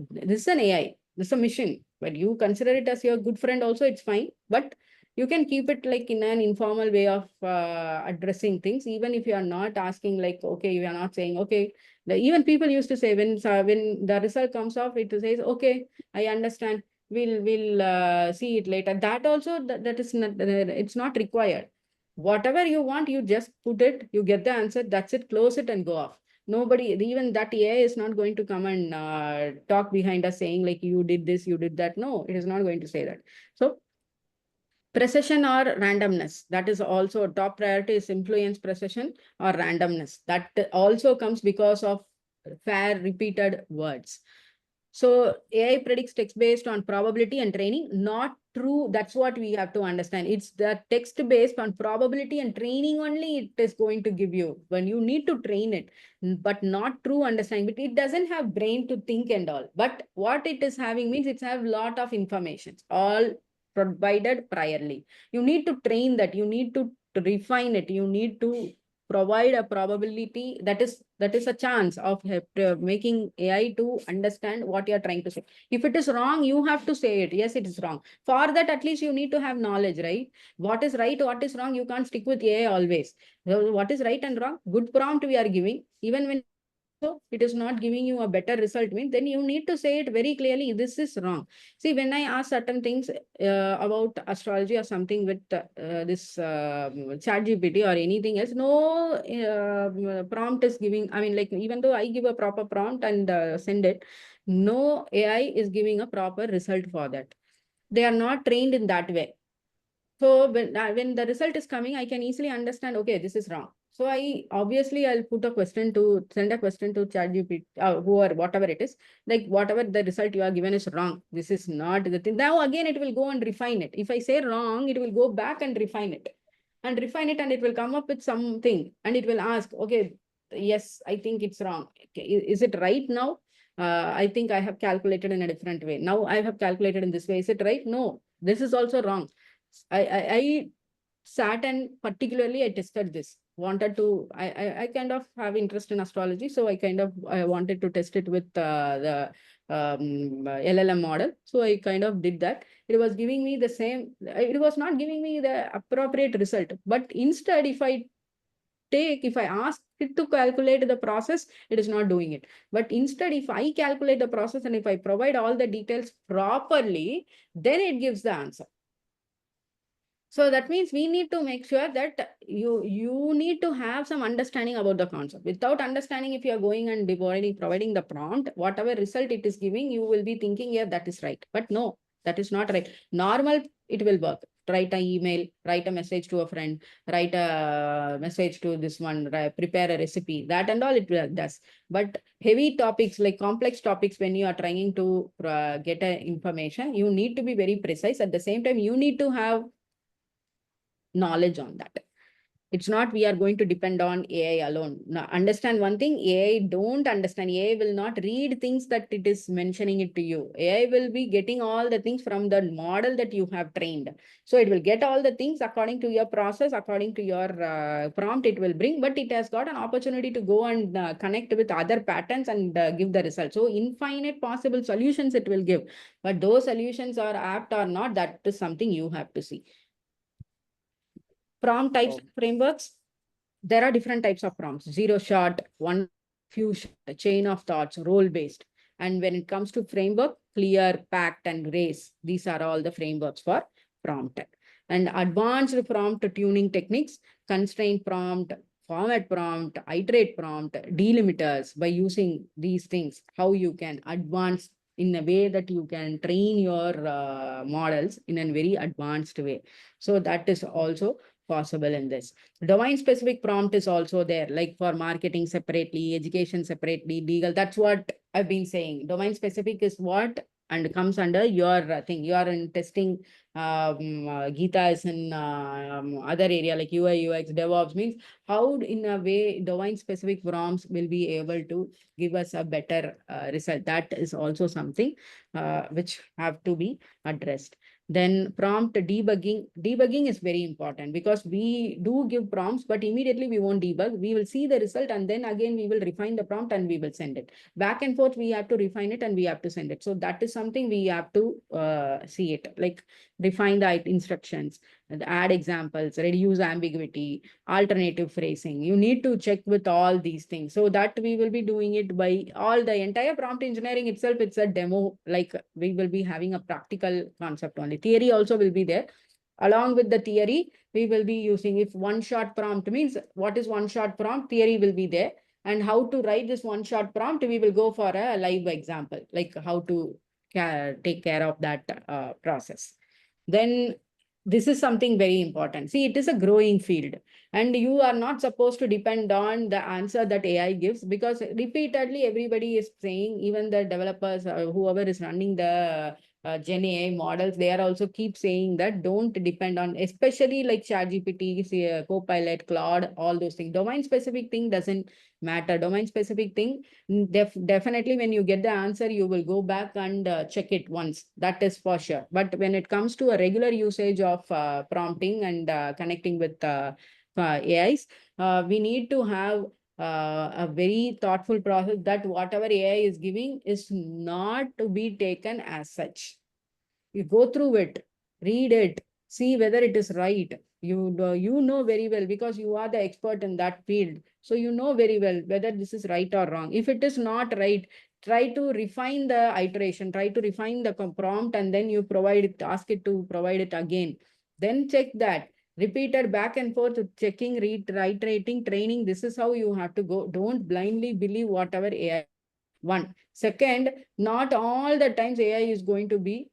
This is an AI. This is a machine. But you consider it as your good friend also, it's fine. But you can keep it like in an informal way of addressing things. Even if you are not asking like, okay, you are not saying, okay. Even people used to say when the result comes off, it says, okay, I understand. We'll see it later. That also, that is not, it's not required. Whatever you want, you just put it, you get the answer, that's it, close it and go off. Nobody, even that AI is not going to come and talk behind us saying like you did this, you did that. No, it is not going to say that. So precision or randomness, that is also top priority is influence, precision or randomness. That also comes because of fair repeated words. So AI predicts text based on probability and training, not true. That's what we have to understand. It's the text based on probability and training only it is going to give you when you need to train it, but not true understanding. But it doesn't have brain to think and all. But what it is having means it's have lot of information, all provided priorly. You need to train that. You need to refine it. You need to provide a probability that is a chance of making AI to understand what you are trying to say. If it is wrong, you have to say it. Yes, it is wrong. For that, at least you need to have knowledge, right? What is right, what is wrong, you can't stick with AI always. So what is right and wrong? Good prompt we are giving. Even when it is not giving you a better result, means then you need to say it very clearly, this is wrong. See, when I ask certain things about astrology or something with this ChatGPT or anything else, no prompt is giving, like even though I give a proper prompt and send it, no AI is giving a proper result for that. They are not trained in that way. So when the result is coming, I can easily understand, okay, this is wrong. So I'll put a question to, send a question to ChatGPT, whoever, whatever it is, like whatever the result you are given is wrong. This is not the thing. Now again, it will go and refine it. If I say wrong, it will go back and refine it. And it will come up with something and it will ask, okay, yes, I think it's wrong. Okay, is it right now? I think I have calculated in a different way. Now I have calculated in this way. Is it right? No, this is also wrong. I sat and particularly I tested this. Wanted to, I kind of have interest in astrology. So I wanted to test it with the LLM model. So I kind of did that. It was giving me the same, it was not giving me the appropriate result. But instead, if I ask it to calculate the process, it is not doing it. But instead, if I calculate the process and if I provide all the details properly, then it gives the answer. So that means we need to make sure that you need to have some understanding about the concept. Without understanding, if you are going and providing the prompt, whatever result it is giving, you will be thinking, yeah, that is right. But no, that is not right. Normal, it will work. Write an email, write a message to a friend, write a message to this one, prepare a recipe, that and all it does. But heavy topics, like complex topics, when you are trying to get information, you need to be very precise. At the same time, you need to have knowledge on that. It's not we are going to depend on AI alone. Now, understand one thing, AI don't understand. AI will not read things that it is mentioning it to you. AI will be getting all the things from the model that you have trained. So it will get all the things according to your process, according to your prompt it will bring, but it has got an opportunity to go and connect with other patterns and give the result. So infinite possible solutions it will give. But those solutions are apt or not, that is something you have to see. Prompt types frameworks. There are different types of prompts: zero shot, one, few shot, chain of thoughts, role based. And when it comes to framework, clear, packed, and race, these are all the frameworks for prompt. And advanced prompt tuning techniques, constraint prompt, format prompt, iterate prompt, delimiters. By using these things, how you can advance in a way that you can train your models in a very advanced way. So that is also possible in this. Domain specific prompt is also there, like for marketing separately, education separately, legal. That's what I've been saying. Domain specific is what and comes under your thing. You are in testing, Geeta is in other area like UI, UX, DevOps, means how in a way domain specific prompts will be able to give us a better result. That is also something which have to be addressed. Then prompt debugging. Debugging is very important because we do give prompts, but immediately we won't debug. We will see the result and then again we will refine the prompt and we will send it. Back and forth, we have to refine it and we have to send it. So that is something we have to see it, like refine the instructions, and add examples, reduce ambiguity, alternative phrasing. You need to check with all these things. So that we will be doing it by all the entire prompt engineering itself. It's a demo, like we will be having a practical concept only. Theory also will be there. Along with the theory, we will be using, if one shot prompt means what is one shot prompt, theory will be there. And how to write this one shot prompt, we will go for a live example, like how to take care of that process. Then this is something very important. See, it is a growing field and you are not supposed to depend on the answer that AI gives, because repeatedly everybody is saying, even the developers, whoever is running the Gen AI models, they are also keep saying that don't depend on, especially like ChatGPT, Copilot, Claude, all those things. Domain specific thing doesn't matter. Domain specific thing, definitely when you get the answer, you will go back and check it once. That is for sure. But when it comes to a regular usage of prompting and connecting with AIs, we need to have a very thoughtful process that whatever AI is giving is not to be taken as such. You go through it, read it, see whether it is right. You know very well because you are the expert in that field. So you know very well whether this is right or wrong. If it is not right, try to refine the iteration, try to refine the prompt, and then you provide it, ask it to provide it again. Then check that. Repeated back and forth, checking, reiterating, training. This is how you have to go. Don't blindly believe whatever AI. One. Second, not all the times AI is going to be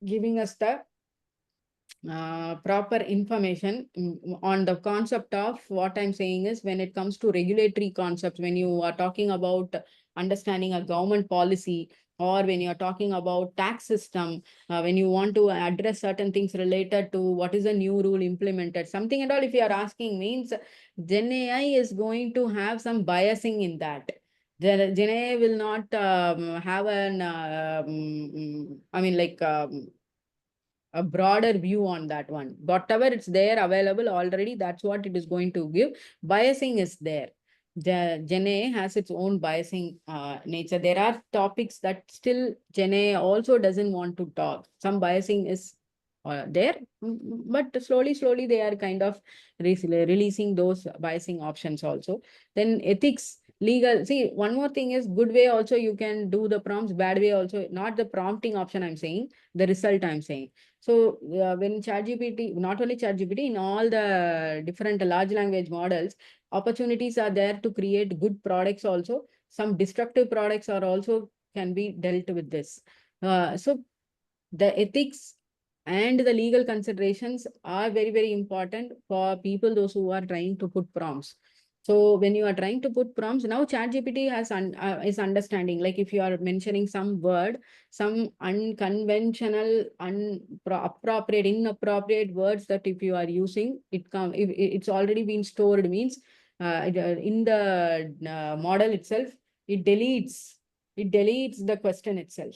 giving us the proper information on the concept of what I'm saying is, when it comes to regulatory concepts, when you are talking about understanding a government policy, or when you're talking about tax system, when you want to address certain things related to what is a new rule implemented, something and all, if you are asking, means Gen AI is going to have some biasing in that. Gen AI will not have an, I mean, like, a broader view on that one. Whatever it's there available already, that's what it is going to give. Biasing is there. the Gen A has its own biasing nature. There are topics that still Gen A also doesn't want to talk. Some biasing is there, but slowly they are kind of releasing those biasing options also. Then ethics, legal. See, one more thing is good way also you can do the prompts, bad way also. Not the prompting option I'm saying, the result I'm saying. So when ChatGPT, not only ChatGPT, in all the different large language models, opportunities are there to create good products also. Some destructive products are also can be dealt with this. So the ethics and the legal considerations are very important for people, those who are trying to put prompts. So when you are trying to put prompts, now ChatGPT has is understanding, like if you are mentioning some word, some unconventional, appropriate, inappropriate words that if you are using, if it's already been stored, means in the model itself, it deletes the question itself.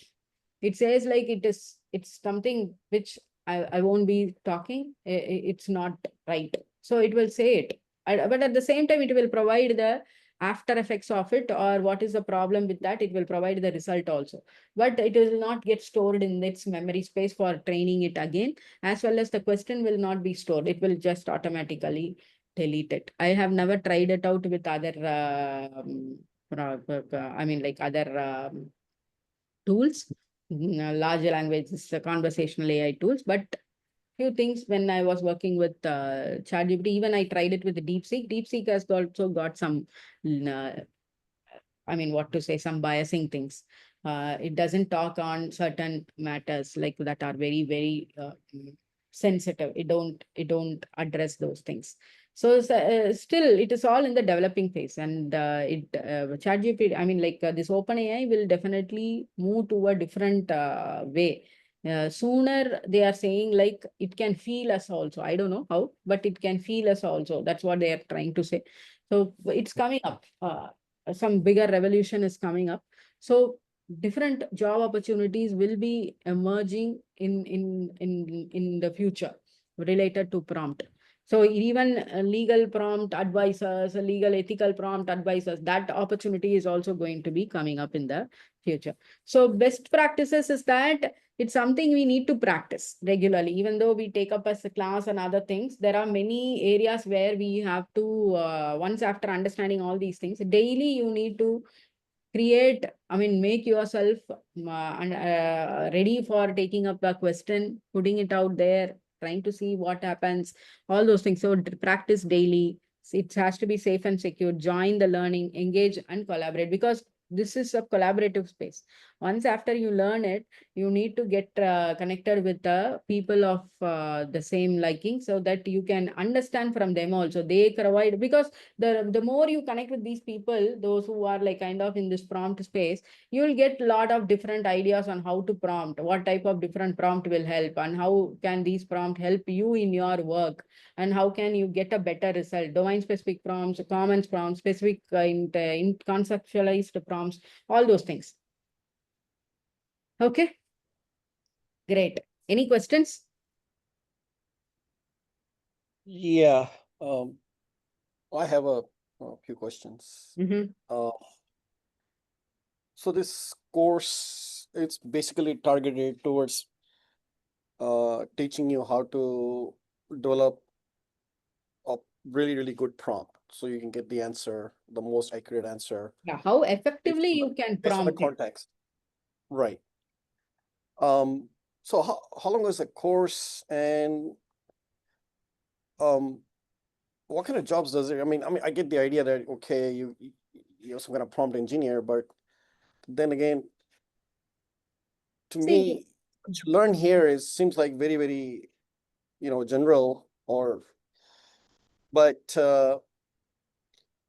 It says like it's something which I won't be talking. It's not right. So it will say it. But at the same time, it will provide the after effects of it, or what is the problem with that. It will provide the result also. But it will not get stored in its memory space for training it again, as well as the question will not be stored. It will just automatically delete it. I have never tried it out with other, I mean, like other tools, large languages, conversational AI tools. But few things when I was working with ChatGPT, even I tried it with the DeepSeek. DeepSeek has also got some, uh, I mean, what to say, some biasing things. It doesn't talk on certain matters like that are very sensitive. It don't address those things. So still, it is all in the developing phase, and ChatGPT, I mean, like this OpenAI will definitely move to a different way. Sooner they are saying like it can feel us also. I don't know how, but it can feel us also. That's what they are trying to say. So it's coming up. Some bigger revolution is coming up. So different job opportunities will be emerging in the future related to prompt. So even legal prompt advisors, legal ethical prompt advisors, that opportunity is also going to be coming up in the future. So best practices is that it's something we need to practice regularly. Even though we take up as a class and other things, there are many areas where we have to, once after understanding all these things, daily you need to create, I mean, make yourself ready for taking up a question, putting it out there, trying to see what happens, all those things. So practice daily. It has to be safe and secure. Join the learning, engage and collaborate, because this is a collaborative space. Once after you learn it, you need to get connected with the people of the same liking, so that you can understand from them also. They provide, because the more you connect with these people, those who are like kind of in this prompt space, you will get a lot of different ideas on how to prompt, what type of different prompt will help, and how can these prompt help you in your work, and how can you get a better result. Domain specific prompts, common prompts, specific in conceptualized prompts, all those things. Okay, great. Any questions? Yeah, I have a few questions. Mm-hmm. So this course, it's basically targeted towards teaching you how to develop a really good prompt, so you can get the answer, the most accurate answer Yeah, how effectively you can based on the prompt it. context. Right. So how long is the course, and what kind of jobs does it? I mean, I get the idea that okay, you're some kind of prompt engineer, but then again, to See, me, what you learn here is seems like very general, or but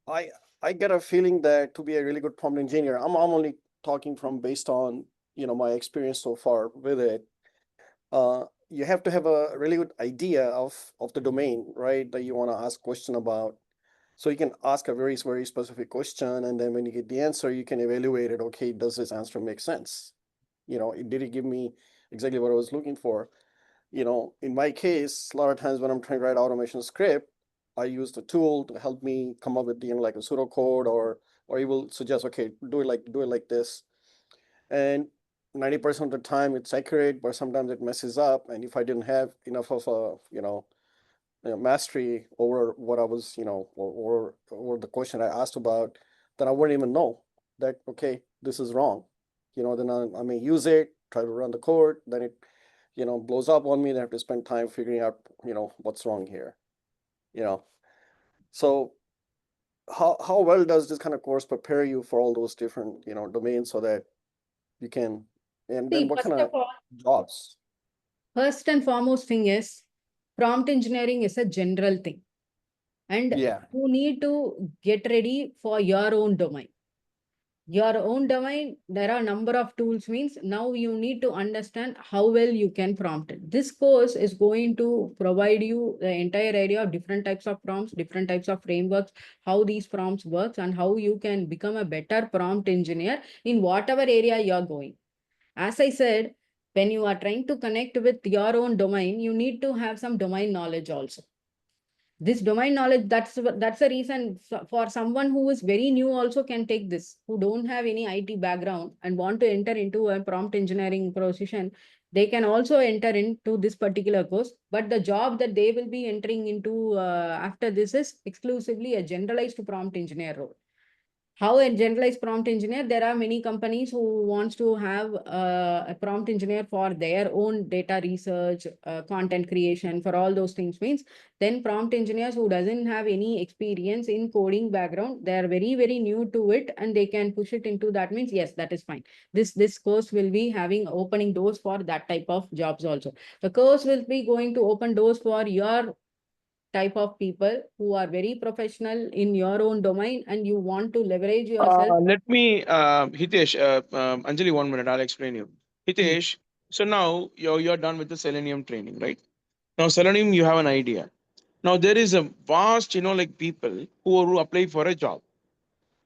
I I get a feeling that to be a really good prompt engineer, I'm only talking from based on my experience so far with it. You have to have a really good idea of the domain, right? That you want to ask question about. So you can ask a very specific question, and then when you get the answer, you can evaluate it. Okay, does this answer make sense? Did it give me exactly what I was looking for? In my case, a lot of times when I'm trying to write automation script, I use the tool to help me come up with, like a pseudocode, or he will suggest, okay, do it like this. And 90% of the time it's accurate, but sometimes it messes up. And if I didn't have enough of a, mastery over what I was, or the question I asked about, then I wouldn't even know that, okay, this is wrong. Then I may use it, try to run the code, then it, blows up on me, then I have to spend time figuring out, what's wrong here. So how well does this kind of course prepare you for all those different, domains, so that you can, and then See, what kind of jobs? first and foremost thing is prompt engineering is a general thing. And Yeah. you need to get ready for your own domain. Your own domain, there are a number of tools, means now you need to understand how well you can prompt it. This course is going to provide you the entire idea of different types of prompts, different types of frameworks, how these prompts works, and how you can become a better prompt engineer in whatever area you're going. As I said, when you are trying to connect with your own domain, you need to have some domain knowledge also. This domain knowledge, that's the reason for someone who is very new also can take this, who don't have any IT background and want to enter into a prompt engineering position. They can also enter into this particular course, but the job that they will be entering into after this is exclusively a generalized prompt engineer role. How a generalized prompt engineer, there are many companies who wants to have a prompt engineer for their own data research, content creation, for all those things, means then prompt engineers who doesn't have any experience in coding background, they are very, very new to it and they can push it into that, means yes, that is fine. This course will be having opening doors for that type of jobs also. The course will be going to open doors for your type of people who are very professional in your own domain and you want to leverage yourself. Let me, Hitesh, Anjali, 1 minute. I'll explain you. Hmm. Hitesh, so now you're done with the Selenium training, right? Now, Selenium, you have an idea. Now, there is a vast, like people who apply for a job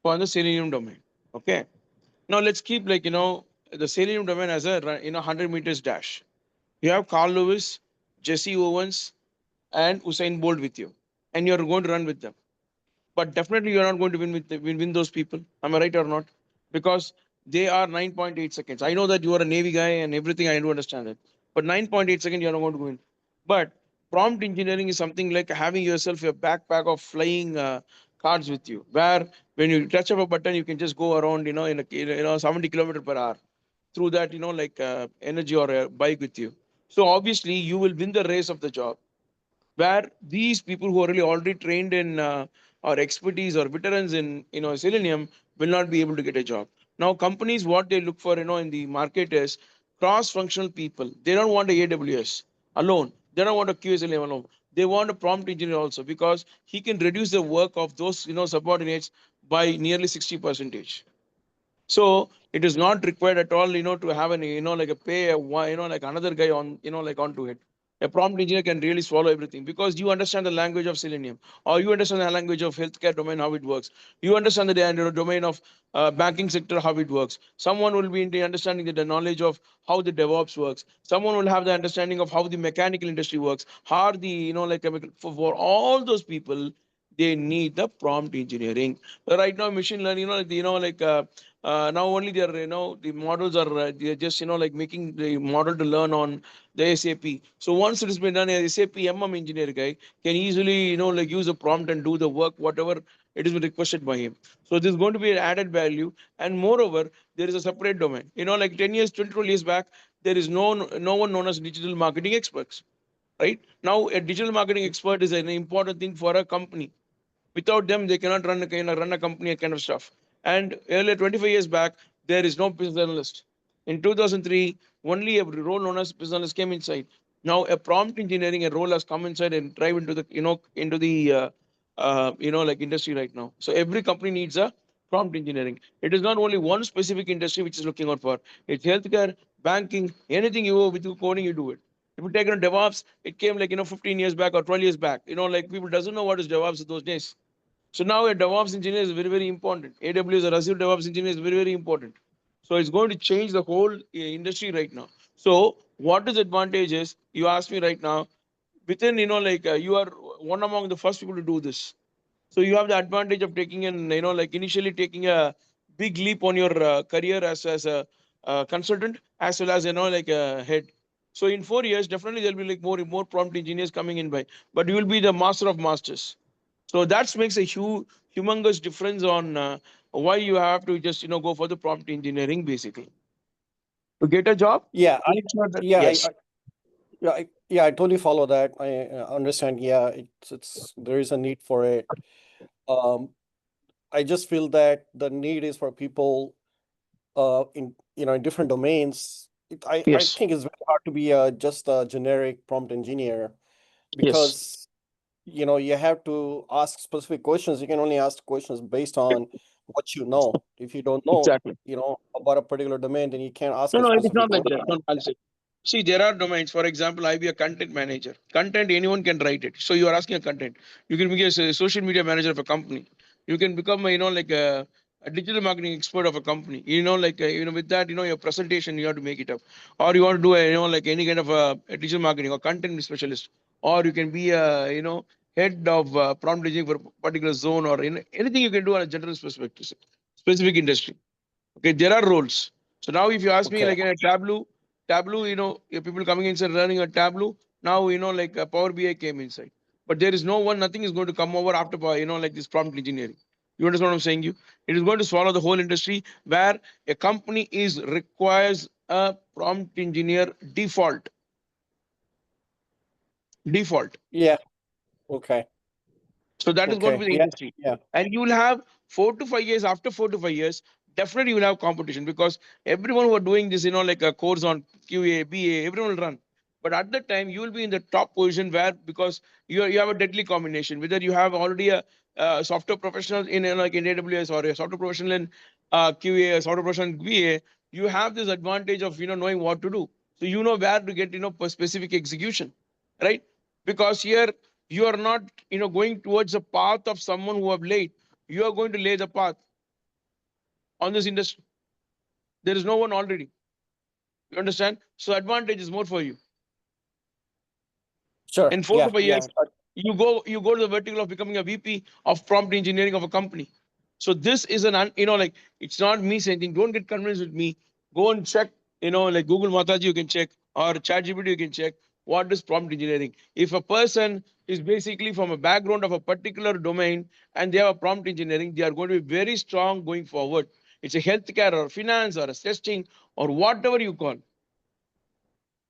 for the Selenium domain. Okay. Now, let's keep the Selenium domain as a 100 meters dash. You have Carl Lewis, Jesse Owens, and Usain Bolt with you, and you're going to run with them. But definitely you're not going to win those people. Am I right or not? Because they are 9.8 seconds. I know that you are a Navy guy and everything. I do understand it, but 9.8 seconds you're not going to win. But prompt engineering is something like having yourself a backpack of flying cards with you, where when you touch up a button, you can just go around, in a 70 kilometer per hour through that, energy or a bike with you. So obviously you will win the race of the job, where these people who are really already trained in or expertise or veterans in Selenium will not be able to get a job. Now companies, what they look for in the market is cross functional people. They don't want a AWS alone, they don't want a QSLM alone, they want a prompt engineer also, because he can reduce the work of those subordinates by nearly 60 percentage. So it is not required at all, to have an, like a pay, like another guy on, like onto it. A prompt engineer can really swallow everything, because you understand the language of Selenium, or you understand the language of healthcare domain, how it works. You understand the domain of banking sector, how it works. Someone will be in the understanding the knowledge of how the DevOps works. Someone will have the understanding of how the mechanical industry works. How the, like chemical, for all those people, they need the prompt engineering. Right now, machine learning, now only they are, the models are they're just, like making the model to learn on the SAP. So once it has been done, a SAP engineer guy can easily, like use a prompt and do the work, whatever it is requested by him. So this is going to be an added value. And moreover, there is a separate domain. Like 10 years, 20 years back, there is no one known as digital marketing experts. Right now, a digital marketing expert is an important thing for a company. Without them, they cannot run a company, kind of stuff. And earlier, 25 years back, there is no business analyst. In 2003, only a role known as business analyst came inside. Now, a prompt engineering a role has come inside and drive into the into the like industry right now. So every company needs a prompt engineering. It is not only one specific industry which is looking out for. It's healthcare, banking, anything you with coding, you do it. If you take on DevOps, it came 15 years back or 12 years back. Like people doesn't know what is DevOps in those days. So now a DevOps engineer is very, very important. AWS or Azure DevOps engineer is very, very important. So it's going to change the whole industry right now. So what is advantage is, you ask me right now, within, you are one among the first people to do this. So you have the advantage of taking an, like initially taking a big leap on your career as a consultant, as well as, like a head. So in 4 years, definitely there'll be like more prompt engineers coming in by, but you will be the master of masters. So that makes a humongous difference on why you have to just, go for the prompt engineering basically. To get a job, Yeah, make sure that, yeah, yes, I totally follow that. I understand. Yeah, it's there is a need for it. Um, I just feel that the need is for people in in different domains. I yes, think it's very hard to be just a generic prompt engineer yes, because you have to ask specific questions. You can only ask questions based on what you know. If you don't know, exactly. about a particular domain, then you can't ask No, a no, it is specific not like that. question. No, I'll say. See, there are domains. For example, I be a content manager. Content, anyone can write it. So you are asking a content. You can be a social media manager of a company. You can become, like a digital marketing expert of a company. Like with that, your presentation you have to make it up, or you want to do a, like any kind of a digital marketing or content specialist, or you can be a, head of prompt engineering for a particular zone, or anything you can do on a general specific industry. Okay, there are roles. So now if you ask me Okay, like in a Tableau, if people coming inside running a Tableau, now like a Power BI came inside. But there is no one, nothing is going to come over after like this prompt engineering. You understand what I'm saying? It is going to swallow the whole industry where a company is requires a prompt engineer default. yeah, okay, So that is going to okay, be the yeah, industry. yeah, And you will have 4 to 5 years. After 4 to 5 years, definitely you will have competition because everyone who are doing this, like a course on QA, BA, everyone will run. But at that time, you will be in the top position where because you have a deadly combination. Whether you have already a software professional in like in AWS or a software professional in QA, software professional in BA, you have this advantage of knowing what to do. So you know where to get specific execution, right? Because here you are not going towards the path of someone who have laid. You are going to lay the path on this industry. There is no one already. You understand? So advantage is more for you. sure, In four to yeah, five yeah, years, you go to the vertical of becoming a VP of prompt engineering of a company. So this is like it's not me saying anything. Don't get convinced with me. Go and check, like Google Mataji, you can check, or ChatGPT, you can check what is prompt engineering. If a person is basically from a background of a particular domain and they have a prompt engineering, they are going to be very strong going forward. It's a healthcare or finance or a testing or whatever you call.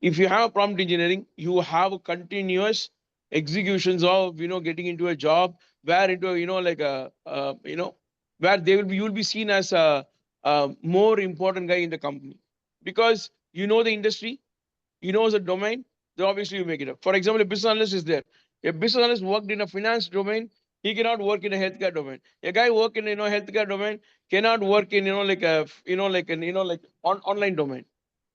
If you have prompt engineering, you have continuous executions of getting into a job where into like a where they will be you will be seen as a more important guy in the company because the industry, the domain, then obviously you make it up. For example, a business analyst is there. A business analyst worked in a finance domain, he cannot work in a healthcare domain. A guy work in healthcare domain cannot work in like a like an like online domain.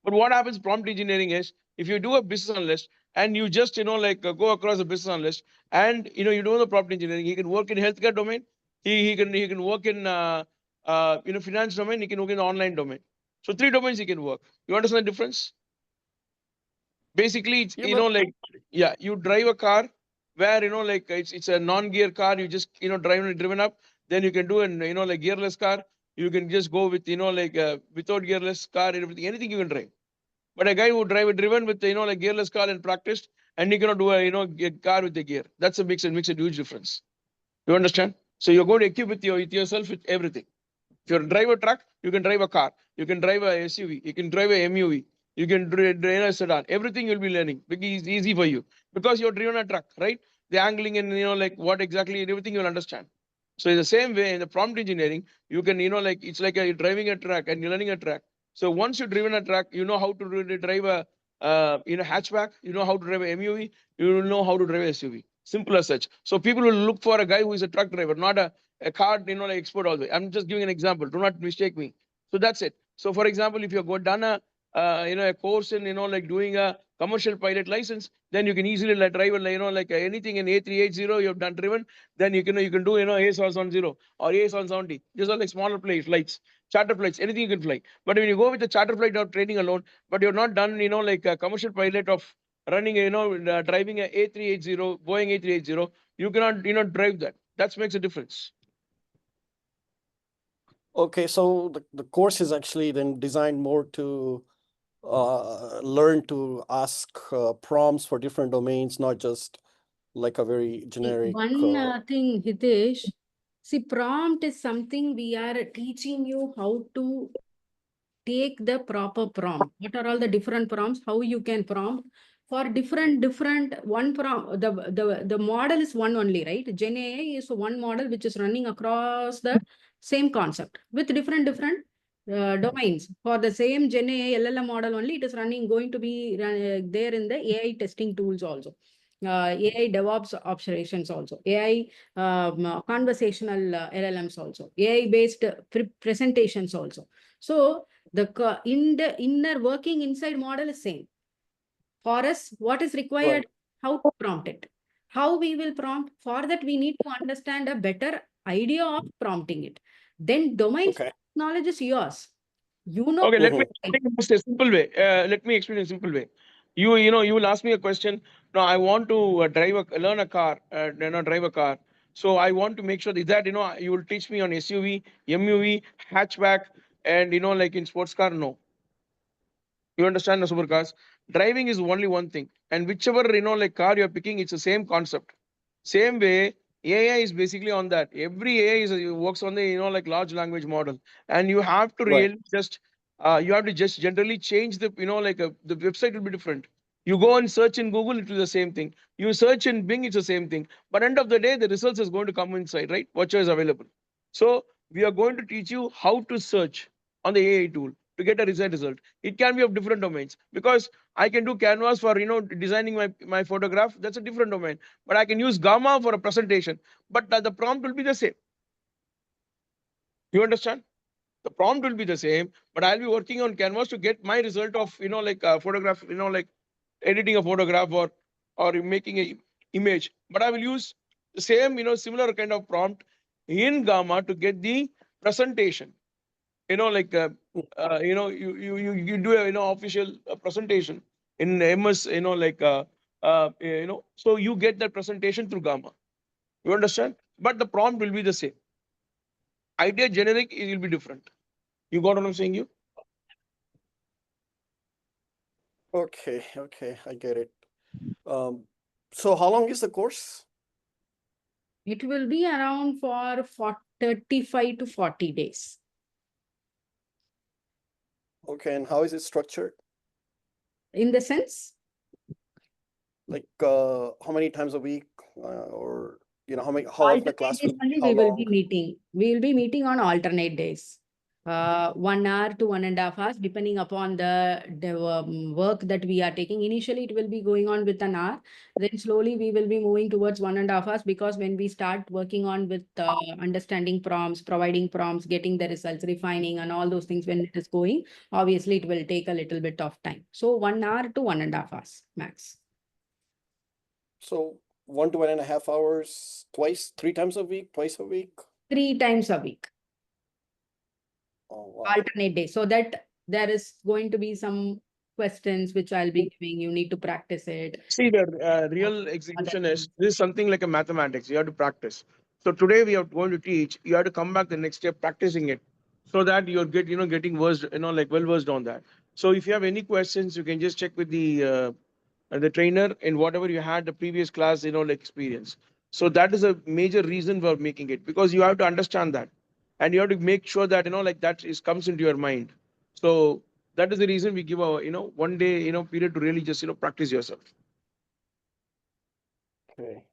But what happens prompt engineering is if you do a business analyst and you just like go across a business analyst and you do the prompt engineering, he can work in healthcare domain, he can work in finance domain, he can work in the online domain. So 3 domains he can work. You understand the difference? Basically it's yeah, but like yeah, you drive a car where like it's a non-gear car, you just driven up. Then you can do an like gearless car, you can just go with like without gearless car and everything, anything you can drive. But a guy who driven with like gearless car and practiced, and he cannot do a a car with a gear. That's a makes a huge difference. You understand? So you're going to equip with yourself with everything. If you drive a truck, you can drive a car. You can drive a SUV. You can drive a MUV. You can drive a sedan. Everything you'll be learning because it's easy for you because you're driven a truck, right? The angling and like what exactly everything you'll understand. So in the same way, in the prompt engineering, you can like it's like you're driving a truck and you're learning a truck. So once you've driven a truck, you know how to really drive a hatchback. You know how to drive a MUV. You will know how to drive a SUV. Simple as such. So people will look for a guy who is a truck driver, not a car, like expert all the way. I'm just giving an example. Do not mistake me. So that's it. So for example, if you've done a a course in like doing a commercial pilot license, then you can easily like drive like anything in A380 you've done driven. Then you can do ACE on 0 or ACE on 70. These are like smaller flights, charter flights, anything you can fly. But when you go with the charter flight or training alone, but you're not done like a commercial pilot of running, driving a A380, Boeing A380, you cannot, drive that. That makes a difference. Okay, so the course is actually then designed more to learn to ask prompts for different domains, not just like a very generic. One thing, Hitesh, see, prompt is something we are teaching you how to take the proper prompt. What are all the different prompts? How you can prompt for different one prompt. The model is one only, right? Gen AI is one model which is running across the same concept with different domains. For the same Gen AI LLM model only, it is going to be there in the AI testing tools also. AI DevOps operations also, AI conversational LLMs also, AI based presentations also. So the inner working inside model is same. For us, what is required? Right. How to prompt it? How we will prompt? For that, we need to understand a better idea of prompting it. Then domain Okay. knowledge is yours. You know. Okay, let me Mhm. explain in a simple way. Let me explain in a simple way. You will ask me a question. Now I want to learn a car, drive a car. So I want to make sure that you will teach me on SUV, MUV, hatchback, and like in sports car. No, you understand the supercars? Driving is only one thing, and whichever like car you're picking, it's the same concept. Same way, AI is basically on that. Every AI works on the like large language model, and you have to Right. really just generally change the the website will be different. You go and search in Google, it will be the same thing. You search in Bing, it's the same thing. But end of the day, the results is going to come inside, right? Whatever is available. So we are going to teach you how to search on the AI tool to get a result. It can be of different domains, because I can do canvas for designing my photograph. That's a different domain. But I can use Gamma for a presentation. But the prompt will be the same. You understand? The prompt will be the same, but I'll be working on canvas to get my result of like a photograph, like editing a photograph or making a image. But I will use the same similar kind of prompt in Gamma to get the presentation. Like you do a official presentation in MS, so you get that presentation through Gamma. You understand? But the prompt will be the same. Idea generic, it will be different. You got what I'm saying? Okay. Okay. I get it. So how long is the course? It will be around for 35 to 40 days. Okay. And how is it structured? In the sense, Like how many times a week, or how often the alternate class days will be? only How we will long? be meeting. We will be meeting on alternate days. 1 hour to 1.5 hours, depending upon the work that we are taking. Initially, it will be going on with an hour. Then slowly we will be moving towards 1.5 hours, because when we start working on with understanding prompts, providing prompts, getting the results, refining and all those things, when it is going, obviously it will take a little bit of time. So 1 hour to 1.5 hours max. So 1 to 1.5 hours, three times a week, twice a week. 3 times a week. Oh, wow. Alternate days, so that there is going to be some questions which I'll be giving. You need to practice it. See, the real execution is this is something like a mathematics. You have to practice. So today we are going to teach. You have to come back the next day practicing it, so that you're getting versed, like well versed on that. So if you have any questions, you can just check with the trainer in whatever you had the previous class, like experience. So that is a major reason for making it, because you have to understand that, and you have to make sure that like that is comes into your mind. So that is the reason we give a 1 day period to really just practice yourself. Okay.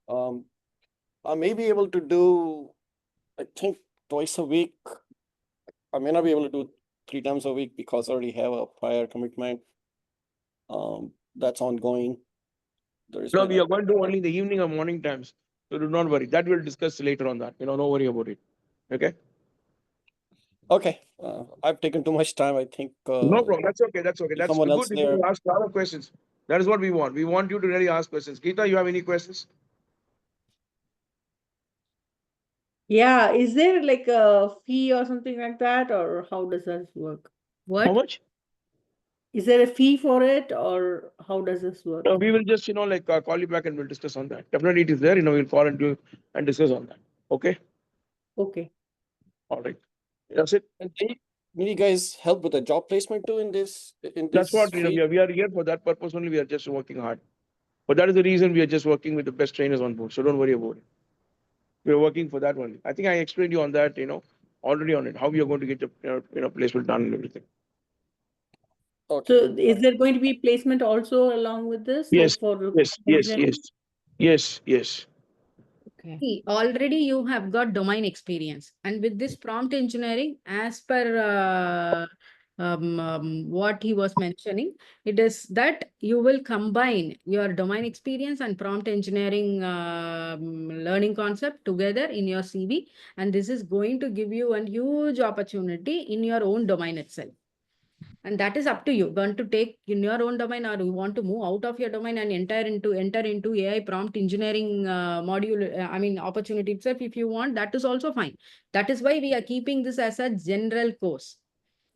I may be able to do, I think, twice a week. I may not be able to do 3 times a week because I already have a prior commitment. That's ongoing. There's No, been we a are going to do only in the evening or morning times. So do not worry. That we'll discuss later on that. No worry about it. Okay. Okay. I've taken too much time. I think No problem. That's okay. That's okay. That's someone else good. You there. ask a lot of questions. That is what we want. We want you to really ask questions. Geeta, you have any questions? Yeah, is there like a fee or something like that, or how does that work? How What? much? Is there a fee for it, or how does this work? We will just, call you back and we'll discuss on that. Definitely it is there, we'll call into and discuss on that. Okay? Okay. All right. That's it. And can you guys help with the job placement too in this That's what, field? we are here for that purpose only. We are just working hard. But that is the reason we are just working with the best trainers on board. So don't worry about it. We are working for that only. I think I explained you on that, already on it, how we are going to get the, placement done and everything. Okay. So is there going to be placement also along with this? Yes, Like for yes, engineering? yes. Okay. See, already you have got domain experience, and with this prompt engineering, as per what he was mentioning, it is that you will combine your domain experience and prompt engineering learning concept together in your CV, and this is going to give you a huge opportunity in your own domain itself. And that is up to you. Want to take in your own domain, or you want to move out of your domain and enter into AI prompt engineering module, opportunity itself. If you want, that is also fine. That is why we are keeping this as a general course.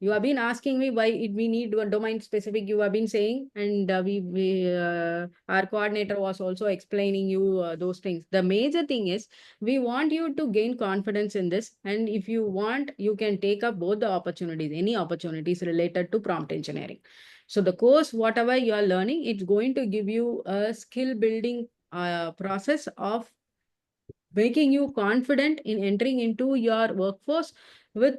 You have been asking me why we need a domain specific. You have been saying, and our coordinator was also explaining you those things. The major thing is we want you to gain confidence in this, and if you want, you can take up both the opportunities, any opportunities related to prompt engineering. So the course, whatever you are learning, it's going to give you a skill building process of making you confident in entering into your workforce with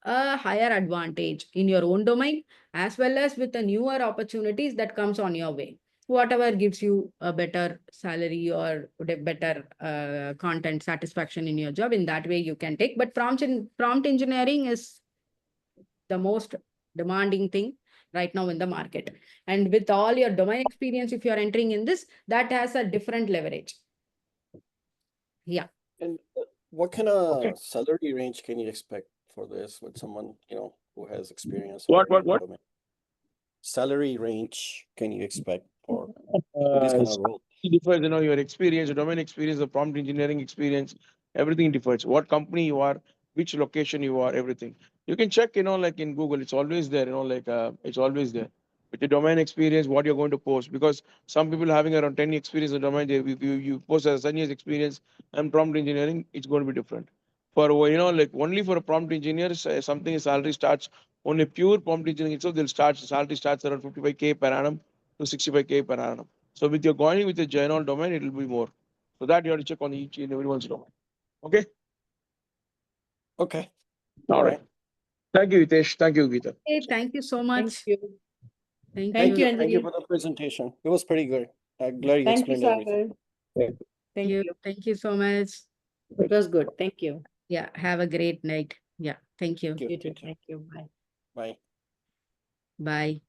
a higher advantage in your own domain, as well as with the newer opportunities that comes on your way. Whatever gives you a better salary or better content satisfaction in your job, in that way you can take. But prompt engineering is the most demanding thing right now in the market. And with all your domain experience, if you are entering in this, that has a different leverage. Yeah. And what kind of salary range can you expect for this with someone, who has experience What? already in the domain? Salary range can you expect for this kind of role? It differs, your experience, your domain experience, the prompt engineering experience, everything differs. What company you are, which location you are, everything. You can check, like in Google, it's always there, it's always there. With the domain experience, what you're going to post, because some people having around 10 years experience in the domain, you post as 10 years experience and prompt engineering, it's going to be different. For, only for a prompt engineer, something salary starts, only pure prompt engineering itself, salary starts around 55K per annum to 65K per annum. So with your going with the general domain, it will be more. So that you have to check on each and everyone's domain. Okay? Okay. All right. Thank you, Hitesh. Thank you, Geeta. Hey, thank you so Thank much. you. Thank Thank you. you, Thank you Anjali. for the presentation. It was pretty good. I'm glad you Thank you, explained everything. Sagar. Thank you. Thank you so much. It was good. Thank you. Yeah, have a great night. Yeah, thank you. Thank you. You too. Thank you. Bye. Bye. Bye.